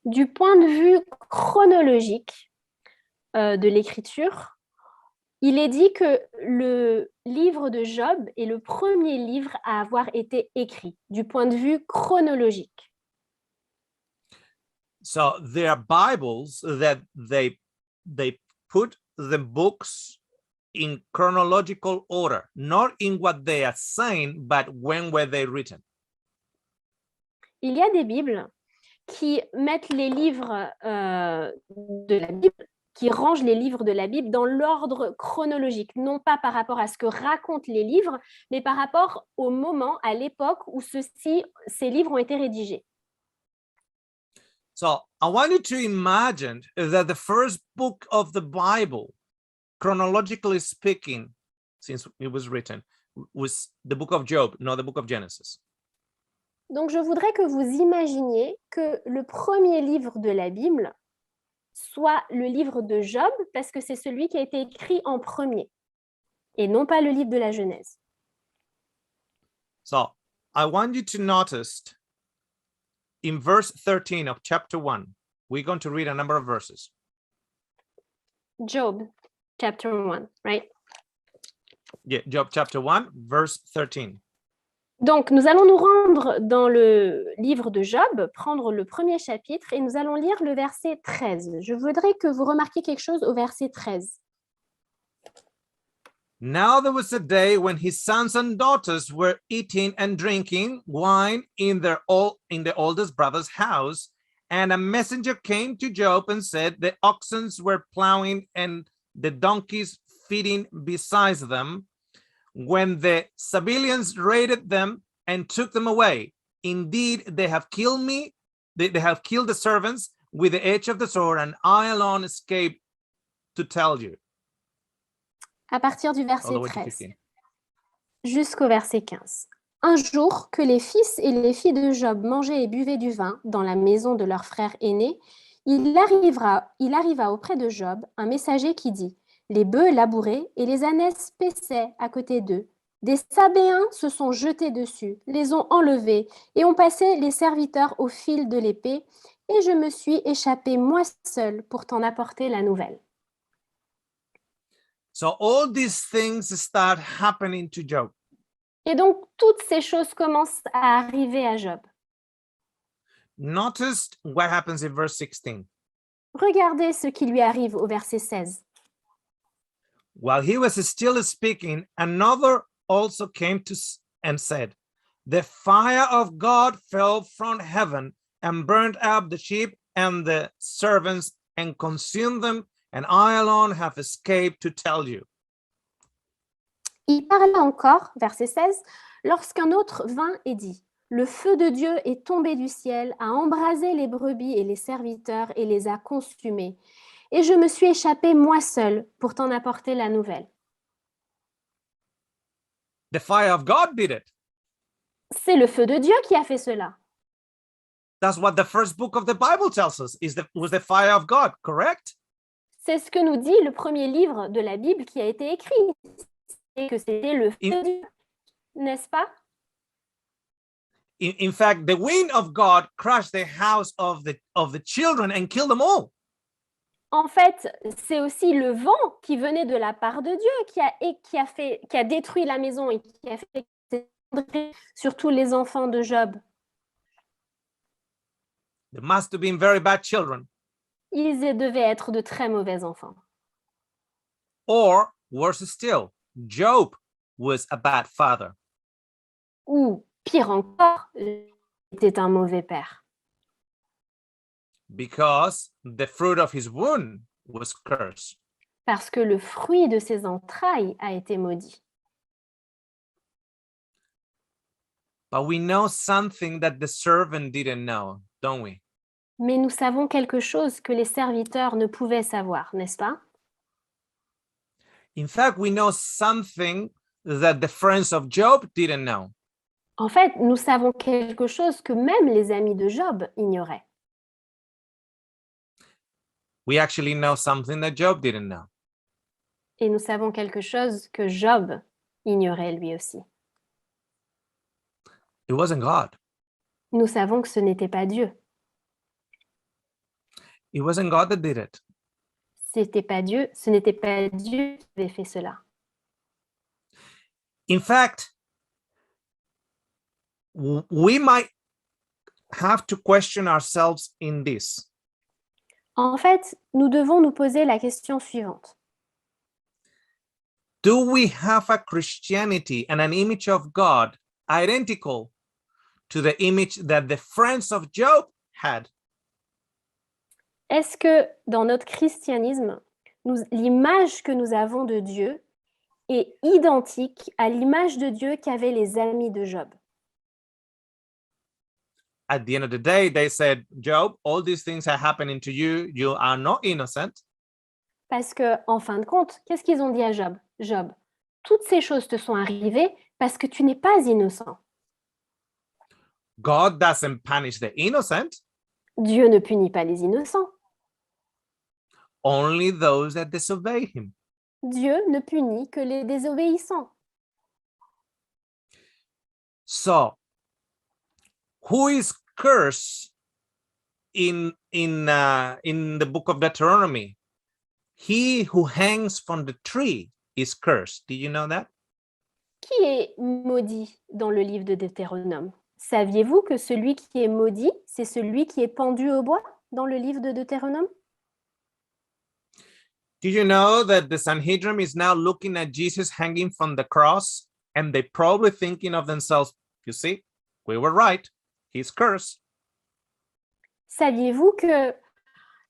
Du point de vue chronologique de l'écriture, il est dit que le livre de Job est le premier livre à avoir été écrit, du point de vue chronologique. So there are Bibles that they put the books in chronological order, not in what they are saying, but when were they written. Il y a des Bibles qui mettent les livres de la Bible, qui rangent les livres de la Bible dans l'ordre chronologique, non pas par rapport à ce que racontent les livres, mais par rapport au moment, à l'époque où ces livres ont été rédigés. So I want you to imagine that the first book of the Bible, chronologically speaking, since it was written, was the book of Job, not the book of Genesis. Donc, je voudrais que vous imaginiez que le premier livre de la Bible soit le livre de Job, parce que c'est celui qui a été écrit en premier, et non pas le livre de la Genèse. So I want you to notice in verse 13 of chapter 1, we're going to read a number of verses. Job, chapter 1, right? Yeah, Job chapter 1, verse 13. Donc, nous allons nous rendre dans le livre de Job, prendre le premier chapitre, et nous allons lire le verset 13. Je voudrais que vous remarquiez quelque chose au verset 13. Now there was a day when his sons and daughters were eating and drinking wine in the oldest brother's house, and a messenger came to Job and said, the oxen were plowing and the donkeys feeding beside them, when the Sabellians raided them and took them away. Indeed, they have killed me. They have killed the servants with the edge of the sword, and I alone escaped to tell you. À partir du All verset the way to 13 15. jusqu'au verset 15. Un jour que les fils et les filles de Job mangeaient et buvaient du vin dans la maison de leur frère aîné, il arriva auprès de Job un messager qui dit: les bœufs labouraient et les ânesses paissaient à côté d'eux. Des Sabéens se sont jetés dessus, les ont enlevés et ont passé les serviteurs au fil de l'épée, et je me suis échappé moi seul pour t'en apporter la nouvelle. So all these things start happening to Job. Et donc, toutes ces choses commencent à arriver à Job. Notice what happens in verse 16. Regardez ce qui lui arrive au verset 16. While he was still speaking, another also came and said, the fire of God fell from heaven and burned up the sheep and the servants and consumed them, and I alone have escaped to tell you. Il parla encore, verset 16, lorsqu'un autre vint et dit: le feu de Dieu est tombé du ciel, a embrasé les brebis et les serviteurs et les a consumés. Et je me suis échappé moi seul pour t'en apporter la nouvelle. The fire of God did it. C'est le feu de Dieu qui a fait cela. That's what the first book of the Bible tells us, was the fire of God, correct? C'est ce que nous dit le premier livre de la Bible qui a été écrit. C'est que c'était le feu de Dieu, n'est-ce pas? In fact, the wind of God crushed the house of the children and killed them all. En fait, c'est aussi le vent qui venait de la part de Dieu qui a détruit la maison et qui a fait s'effondrer sur tous les enfants de Job. They must have been very bad children. Ils devaient être de très mauvais enfants. Or, worse still, Job was a bad father. Ou, pire encore, était un mauvais père. Because the fruit of his womb was cursed. Parce que le fruit de ses entrailles a été maudit. But we know something that the servant didn't know, don't we? Mais nous savons quelque chose que les serviteurs ne pouvaient savoir, n'est-ce pas? In fact, we know something that the friends of Job didn't know. En fait, nous savons quelque chose que même les amis de Job ignoraient. We actually know something that Job didn't know. Et nous savons quelque chose que Job ignorait lui aussi. It wasn't God. Nous savons que ce n'était pas Dieu. It wasn't God that did it. C'était pas Dieu, ce n'était pas Dieu qui avait fait cela. In fact, we might have to question ourselves in this. En fait, nous devons nous poser la question suivante. Do we have a Christianity and an image of God identical to the image that the friends of Job had? Est-ce que dans notre christianisme, l'image que nous avons de Dieu est identique à l'image de Dieu qu'avaient les amis de Job? At the end of the day, they said, Job, all these things are happening to you. You are not innocent. Parce que, en fin de compte, qu'est-ce qu'ils ont dit à Job? Job, toutes ces choses te sont arrivées parce que tu n'es pas innocent. God doesn't punish the innocent, Dieu ne punit pas les innocents. only those that disobey him. Dieu ne punit que les désobéissants. So, who is cursed in the book of Deuteronomy? He who hangs from the tree is cursed. Did you know that? Qui est maudit dans le livre de Deutéronome? Saviez-vous que celui qui est maudit, c'est celui qui est pendu au bois dans le livre de Deutéronome? Do you know that the Sanhedrin is now looking at Jesus hanging from the cross, and they're probably thinking of themselves, you see, we were right, he's cursed. Saviez-vous que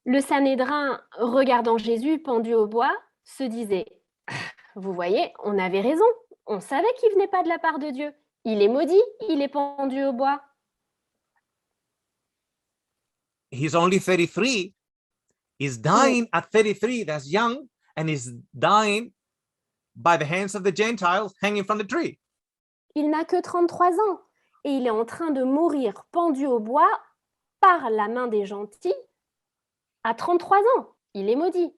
le Sanhédrin, regardant Jésus pendu au bois, se disait « Vous voyez, on avait raison, on savait qu'il ne venait pas de la part de Dieu. Il est maudit, il est pendu au bois. » He's only 33. He's dying at 33. That's young. And he's dying by the hands of the Gentiles hanging from the tree. Il n'a que 33 ans et il est en train de mourir pendu au bois par la main des gentils à 33 ans. Il est maudit.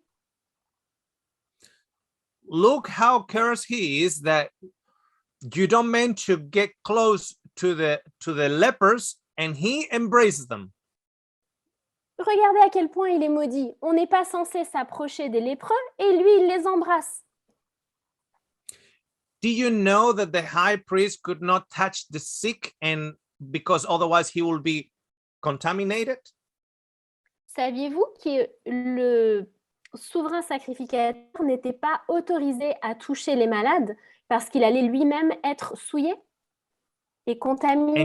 Look how cursed he is that you don't mean to get close to the lepers, and he embraces them. Regardez à quel point il est maudit. On n'est pas censé s'approcher des lépreux et lui, il les embrasse. Do you know that the high priest could not touch the sick, and because otherwise he will be contaminated? Saviez-vous que le souverain sacrificateur n'était pas autorisé à toucher les malades parce qu'il allait lui-même être souillé et contaminé?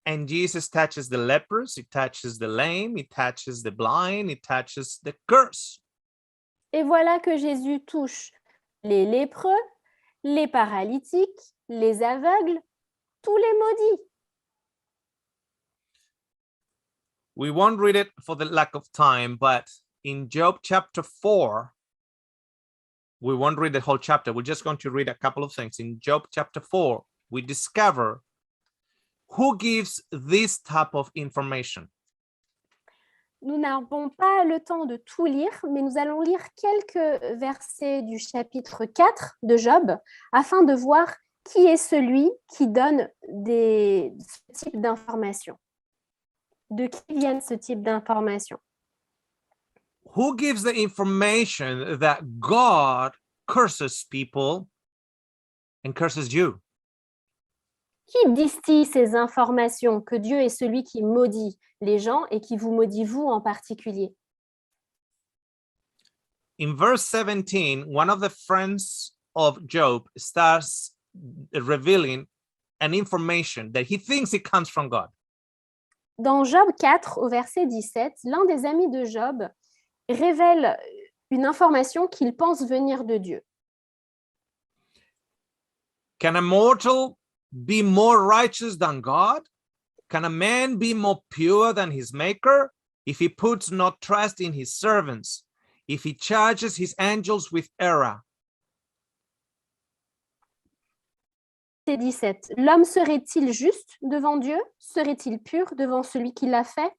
And Jesus touches the lepers, he touches the lame, he touches the blind, he touches the cursed. Et voilà que Jésus touche les lépreux, les paralytiques, les aveugles, tous les maudits. We won't read it for the lack of time, but in Job chapter 4, we won't read the whole chapter. We're just going to read a couple of things. In Job chapter 4, we discover who gives this type of information. Nous n'avons pas le temps de tout lire, mais nous allons lire quelques versets du chapitre 4 de Job afin de voir qui est celui qui donne ce type d'informations. De qui viennent ce type d'informations? who gives the information that God curses people and curses you? Qui distille ces informations que Dieu est celui qui maudit les gens et qui vous maudit vous en particulier? In verse 17, one of the friends of Job starts revealing an information that he thinks it comes from God. Dans Job 4, au verset 17, l'un des amis de Job révèle une information qu'il pense venir de Dieu. Can a mortal be more righteous than God? Can a man be more pure than his maker? If he puts not trust in his servants, if he charges his angels with error. Verset 17. L'homme serait-il juste devant Dieu? Serait-il pur devant celui qui l'a fait?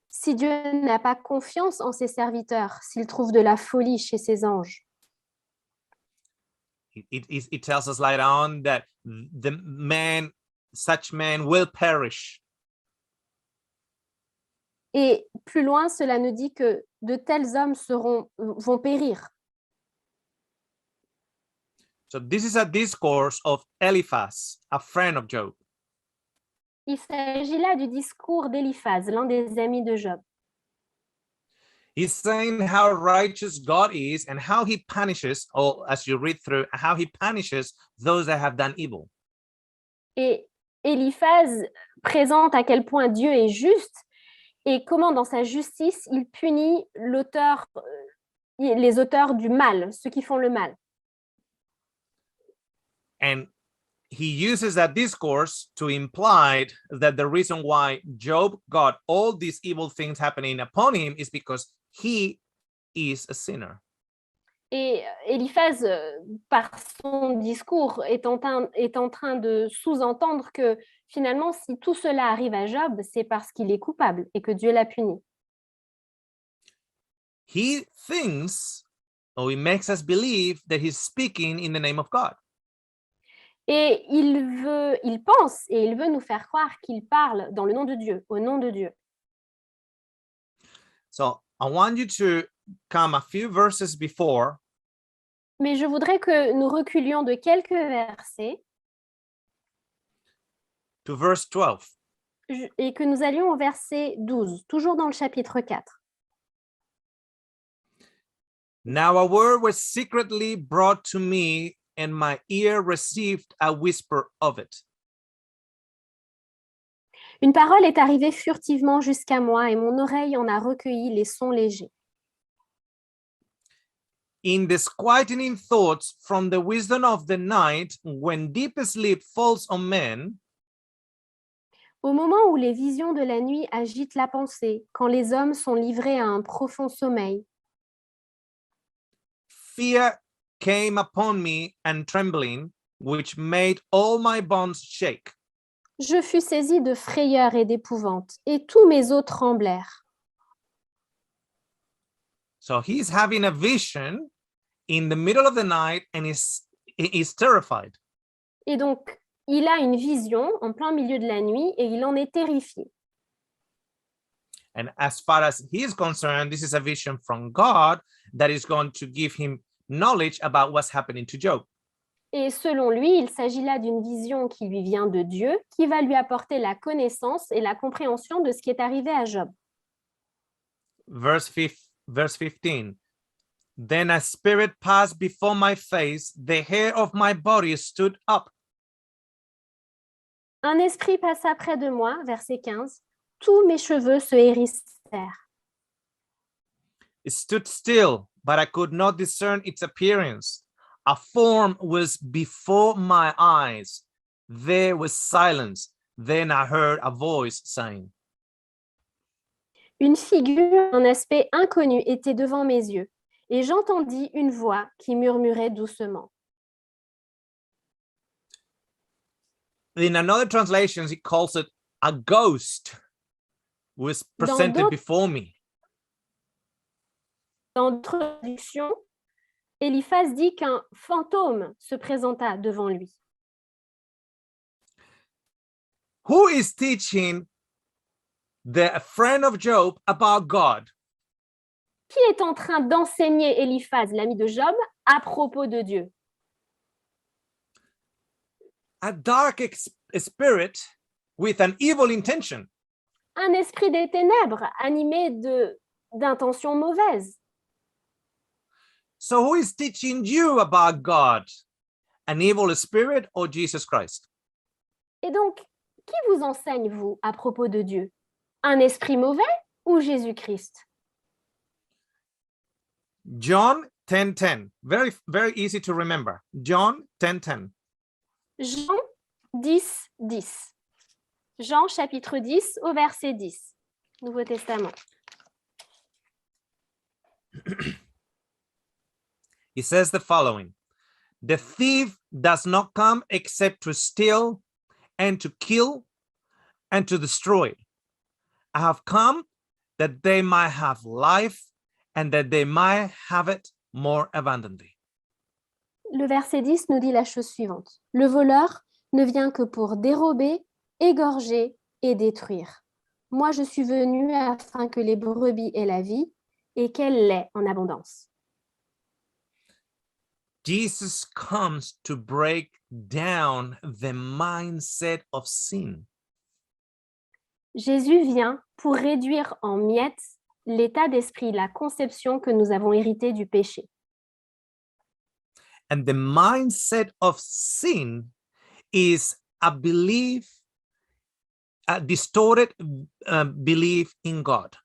Si Dieu n'a pas confiance en ses serviteurs, s'il trouve de la folie chez ses anges. It tells us later on that such man will perish. Et plus loin, cela nous dit que de tels hommes vont périr. So this is a discourse of Eliphaz, a friend of Job. Il s'agit là du discours d'Éliphaz, l'un des amis de Job. He's saying how righteous God is and how he punishes, or as you read through, how he punishes those that have done evil. Et Éliphaz présente à quel point Dieu est juste et comment dans sa justice il punit les auteurs du mal, ceux qui font le mal. And he uses that discourse to imply that the reason why Job got all these evil things happening upon him is because he is a sinner. Et Éliphaz, par son discours, est en train de sous-entendre que finalement, si tout cela arrive à Job, c'est parce qu'il est coupable et que Dieu l'a puni. He thinks, or he makes us believe that he's speaking in the name of God. Et il pense et il veut nous faire croire qu'il parle dans le nom de Dieu, au nom de Dieu. So I want you to come a few verses before. Mais je voudrais que nous reculions de quelques versets To verse 12. et que nous allions au verset 12, toujours dans le chapitre 4. Now a word was secretly brought to me, and my ear received a whisper of it. Une parole est arrivée furtivement jusqu'à moi et mon oreille en a recueilli les sons légers. In disquieting thoughts from the wisdom of the night, when deep sleep falls on men, au moment où les visions de la nuit agitent la pensée, quand les hommes sont livrés à un profond sommeil, fear came upon me and trembling, which made all my bones shake. je fus saisie de frayeur et d'épouvante, et tous mes os tremblèrent. So he's having a vision in the middle of the night and is terrified. Et donc, il a une vision en plein milieu de la nuit et il en est terrifié. And as far as he is concerned, this is a vision from God that is going to give him knowledge about what's happening to Job. Et selon lui, il s'agit là d'une vision qui lui vient de Dieu, qui va lui apporter la connaissance et la compréhension de ce qui est arrivé à Job. Verse 15. Then a spirit passed before my face, the hair of my body stood up. Un esprit passa près de moi, verset 15, tous mes cheveux se hérissèrent. It stood still, but I could not discern its appearance. A form was before my eyes. There was silence. Then I heard a voice saying. Une figure, un aspect inconnu était devant mes yeux, et j'entendis une voix qui murmurait doucement. In another translation, it calls it a ghost was presented before me. Dans d'autres traductions, Éliphaz dit qu'un fantôme se présenta devant lui. Who is teaching the friend of Job about God? qui est en train d'enseigner Eliphaz, l'ami de Job, à propos de Dieu? A dark spirit with an evil intention. Un esprit des ténèbres animé d'intentions mauvaises. So who is teaching you about God? An evil spirit or Jesus Christ? Et donc, qui vous enseigne, vous, à propos de Dieu? Un esprit mauvais ou Jésus-Christ? John 10:10. Very, very easy to remember. John 10:10. Jean 10, 10. Jean chapitre 10 au verset 10. Nouveau Testament. He says the following: the thief does not come except to steal and to kill and to destroy. I have come that they might have life and that they might have it more abundantly. Le verset 10 nous dit la chose suivante. Le voleur ne vient que pour dérober, égorger et détruire. Moi, je suis venu afin que les brebis aient la vie et qu'elle l'ait en abondance. Jesus comes to break down the mindset of sin. Jésus vient pour réduire en miettes l'état d'esprit, la conception que nous avons héritée du péché. And the mindset of sin is a belief, a distorted belief in God.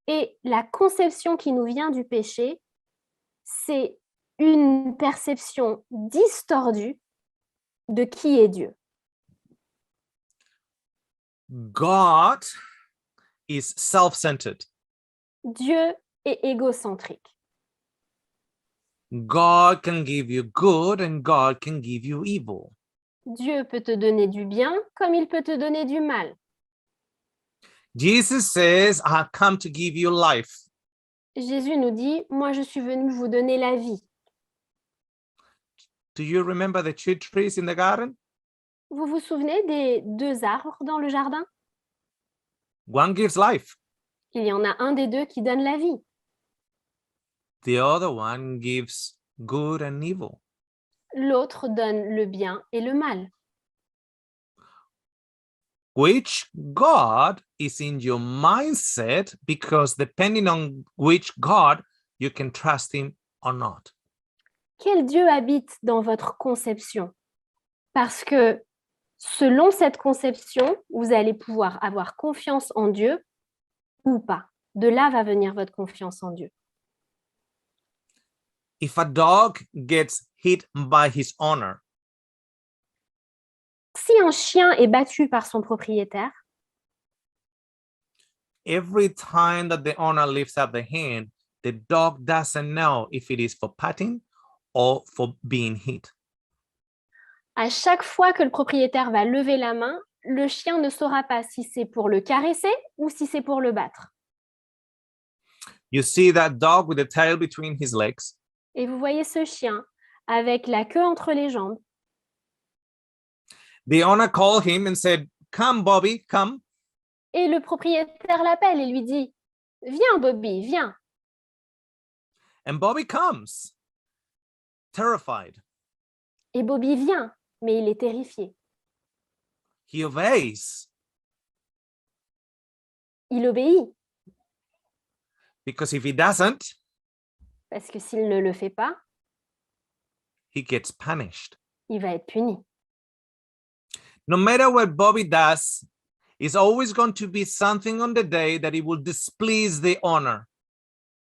Et la conception qui nous vient du péché, c'est une perception distordue de qui est Dieu. God is self-centered. Dieu est égocentrique. God can give you good and God can give you evil. Dieu peut te donner du bien comme il peut te donner du mal. Jesus says, I have come to give you life. Jésus nous dit, moi je suis venu vous donner la vie. Do you remember the two trees in the garden? Vous vous souvenez des deux arbres dans le jardin? One gives life. Il y en a un des deux qui donne la vie. The other one gives good and evil. L'autre donne le bien et le mal. Which God is in your mindset, because depending on which God, you can trust him or not. Quel Dieu habite dans votre conception? Parce que selon cette conception, vous allez pouvoir avoir confiance en Dieu ou pas. De là va venir votre confiance en Dieu. If a dog gets hit by his owner, Si un chien est battu par son propriétaire, every time that the owner lifts up the hand, the dog doesn't know if it is for patting or for being hit. à chaque fois que le propriétaire va lever la main, le chien ne saura pas si c'est pour le caresser ou si c'est pour le battre. You see that dog with the tail between his legs. Et vous voyez ce chien avec la queue entre les jambes. The owner called him and said, "Come, Bobby, come." Et le propriétaire l'appelle et lui dit, viens Bobby, viens. And Bobby comes, terrified. Et Bobby vient, mais il est terrifié. He obeys Il obéit, because if he doesn't, parce que s'il ne le fait pas, he gets punished. il va être puni. No matter what Bobby does, it's always going to be something on the day that it will displease the owner.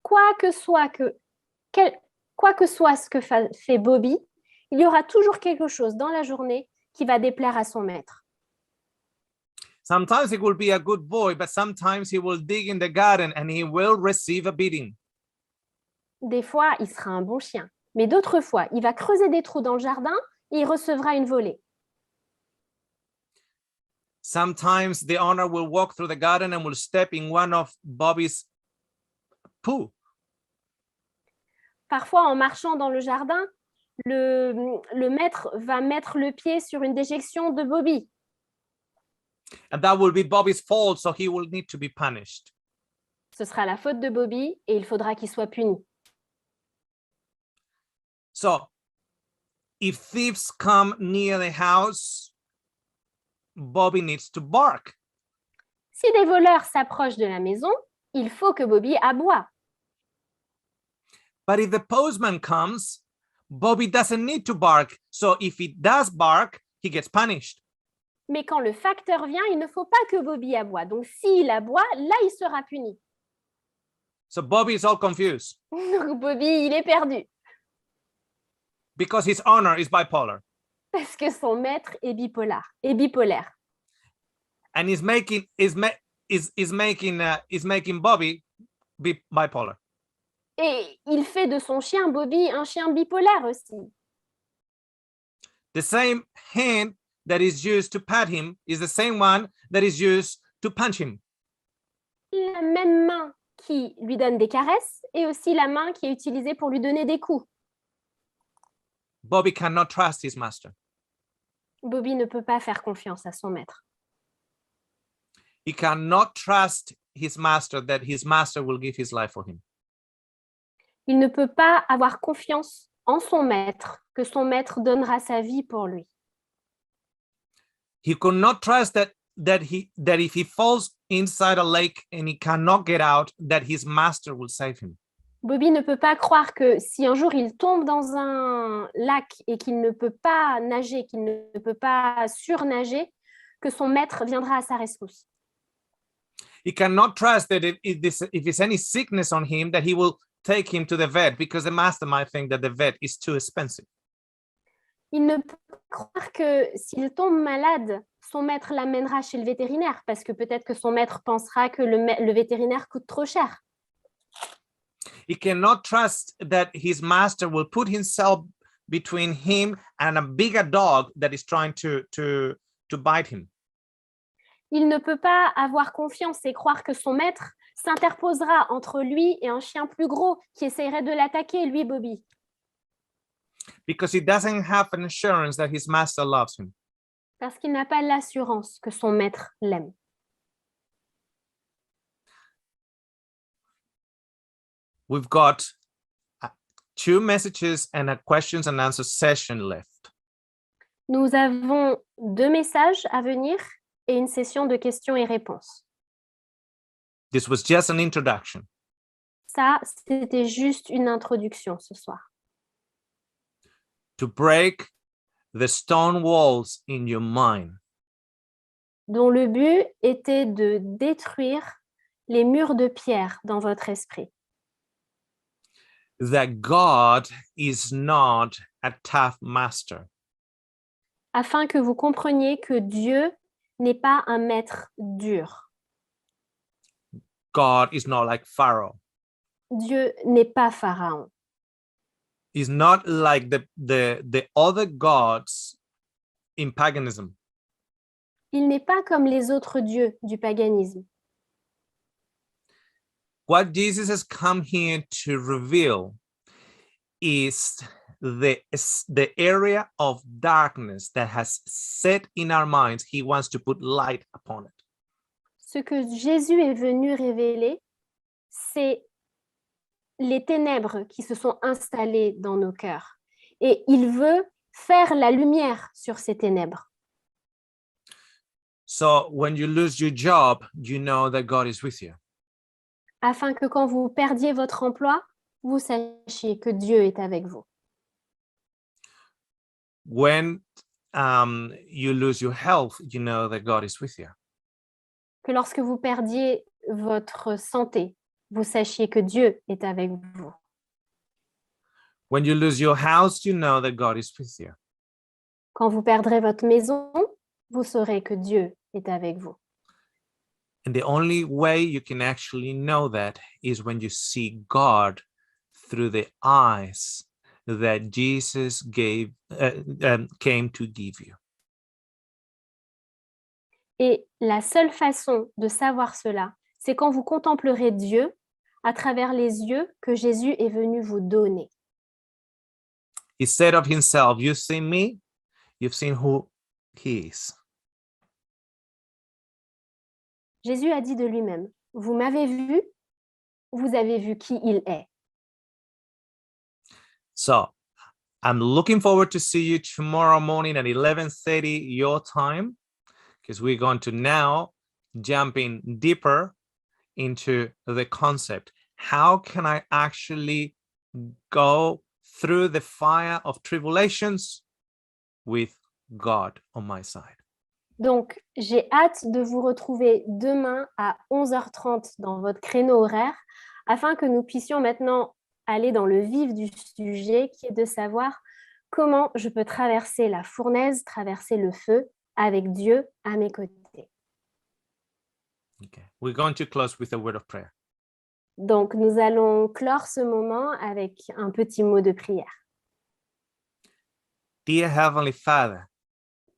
Quoi que soit ce que fait Bobby, il y aura toujours quelque chose dans la journée qui va déplaire à son maître. Sometimes he will be a good boy, but sometimes he will dig in the garden and he will receive a beating. Des fois, il sera un bon chien, mais d'autres fois, il va creuser des trous dans le jardin et il recevra une volée. Sometimes the owner will walk through the garden and will step in one of Bobby's poo. Parfois, en marchant dans le jardin, le maître va mettre le pied sur une déjection de Bobby. And that will be Bobby's fault, so he will need to be punished. ce sera la faute de Bobby et il faudra qu'il soit puni. So if thieves come near the house, Bobby needs to bark. Si des voleurs s'approchent de la maison, il faut que Bobby aboie. But if the postman comes, Bobby doesn't need to bark. So if he does bark, he gets punished. Mais quand le facteur vient, il ne faut pas que Bobby aboie. Donc s'il aboie, là, il sera puni. So Bobby is all confused Donc Bobby, il est perdu because his owner is bipolar parce que son maître est bipolaire. and is making Bobby be bipolar. Et il fait de son chien Bobby un chien bipolaire aussi. The same hand that is used to pat him is the same one that is used to punch him. La même main qui lui donne des caresses et aussi la main qui est utilisée pour lui donner des coups. Bobby cannot trust his master. Bobby ne peut pas faire confiance à son maître. He cannot trust his master that his master will give his life for him. Il ne peut pas avoir confiance en son maître, que son maître donnera sa vie pour lui. He could not trust that if he falls inside a lake and he cannot get out, that his master will save him. Bobby ne peut pas croire que si un jour il tombe dans un lac et qu'il ne peut pas nager, qu'il ne peut pas surnager, que son maître viendra à sa rescousse. He cannot trust that if there's any sickness on him, that he will take him to the vet, because the master might think that the vet is too expensive. Il ne peut pas croire que s'il tombe malade, son maître l'amènera chez le vétérinaire, parce que peut-être que son maître pensera que le vétérinaire coûte trop cher. He cannot trust that his master will put himself between him and a bigger dog that is trying to bite him. Il ne peut pas avoir confiance et croire que son maître s'interposera entre lui et un chien plus gros qui essaierait de l'attaquer, lui, Bobby. Because he doesn't have an assurance that his master loves him. Parce qu'il n'a pas l'assurance que son maître l'aime. We've got 2 messages and a questions and answer session left. Nous avons 2 messages à venir et une session de questions et réponses. This was just an introduction. Ça, c'était juste une introduction ce soir. To break the stone walls in your mind. Dont le but était de détruire les murs de pierre dans votre esprit. That God is not a tough master. Afin que vous compreniez que Dieu n'est pas un maître dur. God is not like Pharaoh. Dieu n'est pas Pharaon. He's not like the other gods in paganism. Il n'est pas comme les autres dieux du paganisme. What Jesus has come here to reveal is the area of darkness that has set in our minds. He wants to put light upon it. Ce que Jésus est venu révéler, c'est les ténèbres qui se sont installées dans nos cœurs. Et il veut faire la lumière sur ces ténèbres. So when you lose your job, you know that God is with you. Afin que quand vous perdiez votre emploi, vous sachiez que Dieu est avec vous. When you lose your health, you know that God is with you. Que lorsque vous perdiez votre santé, vous sachiez que Dieu est avec vous. When you lose your house, you know that God is with you. Quand vous perdrez votre maison, vous saurez que Dieu est avec vous. And the only way you can actually know that is when you see God through the eyes that Jesus came to give you. Et la seule façon de savoir cela, c'est quand vous contemplerez Dieu à travers les yeux que Jésus est venu vous donner. He said of himself, "You've seen me, you've seen who he is." Jésus a dit de lui-même, vous m'avez vu, vous avez vu qui il est. So I'm looking forward to see you tomorrow morning at 11:30 your time, because we're going to now jump in deeper into the concept. How can I actually go through the fire of tribulations with God on my side? Donc, j'ai hâte de vous retrouver demain à 11h30 dans votre créneau horaire afin que nous puissions maintenant aller dans le vif du sujet qui est de savoir comment je peux traverser la fournaise, traverser le feu avec Dieu à mes côtés. Okay. We're going to close with a word of prayer. Donc, nous allons clore ce moment avec un petit mot de prière. Dear Heavenly Father,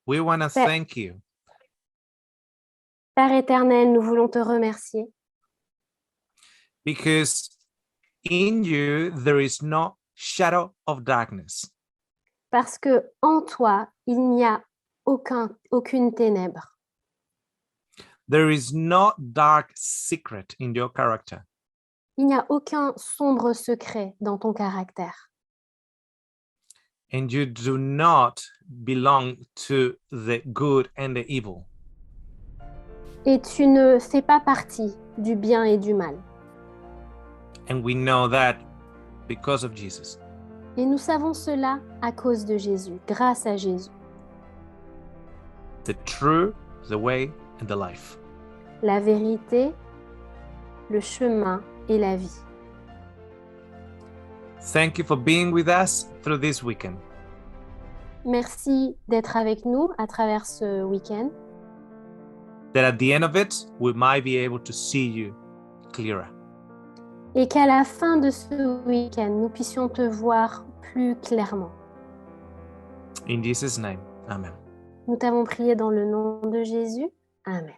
we want to Père, thank you Père éternel, nous voulons te remercier because in you there is no shadow of darkness. parce que en toi, il n'y a aucune ténèbre. There is no dark secret in your character. Il n'y a aucun sombre secret dans ton caractère. And you do not belong to the good and the evil. Et tu ne fais pas partie du bien et du mal. And we know that because of Jesus. Et nous savons cela à cause de Jésus, grâce à Jésus. The truth, the way, and the life. La vérité, le chemin et la vie. Thank you for being with us through this weekend. Merci d'être avec nous à travers ce week-end. That at the end of it, we might be able to see you clearer. Et qu'à la fin de ce week-end, nous puissions te voir plus clairement. In Jesus' name, amen. Nous t'avons prié dans le nom de Jésus. Amen.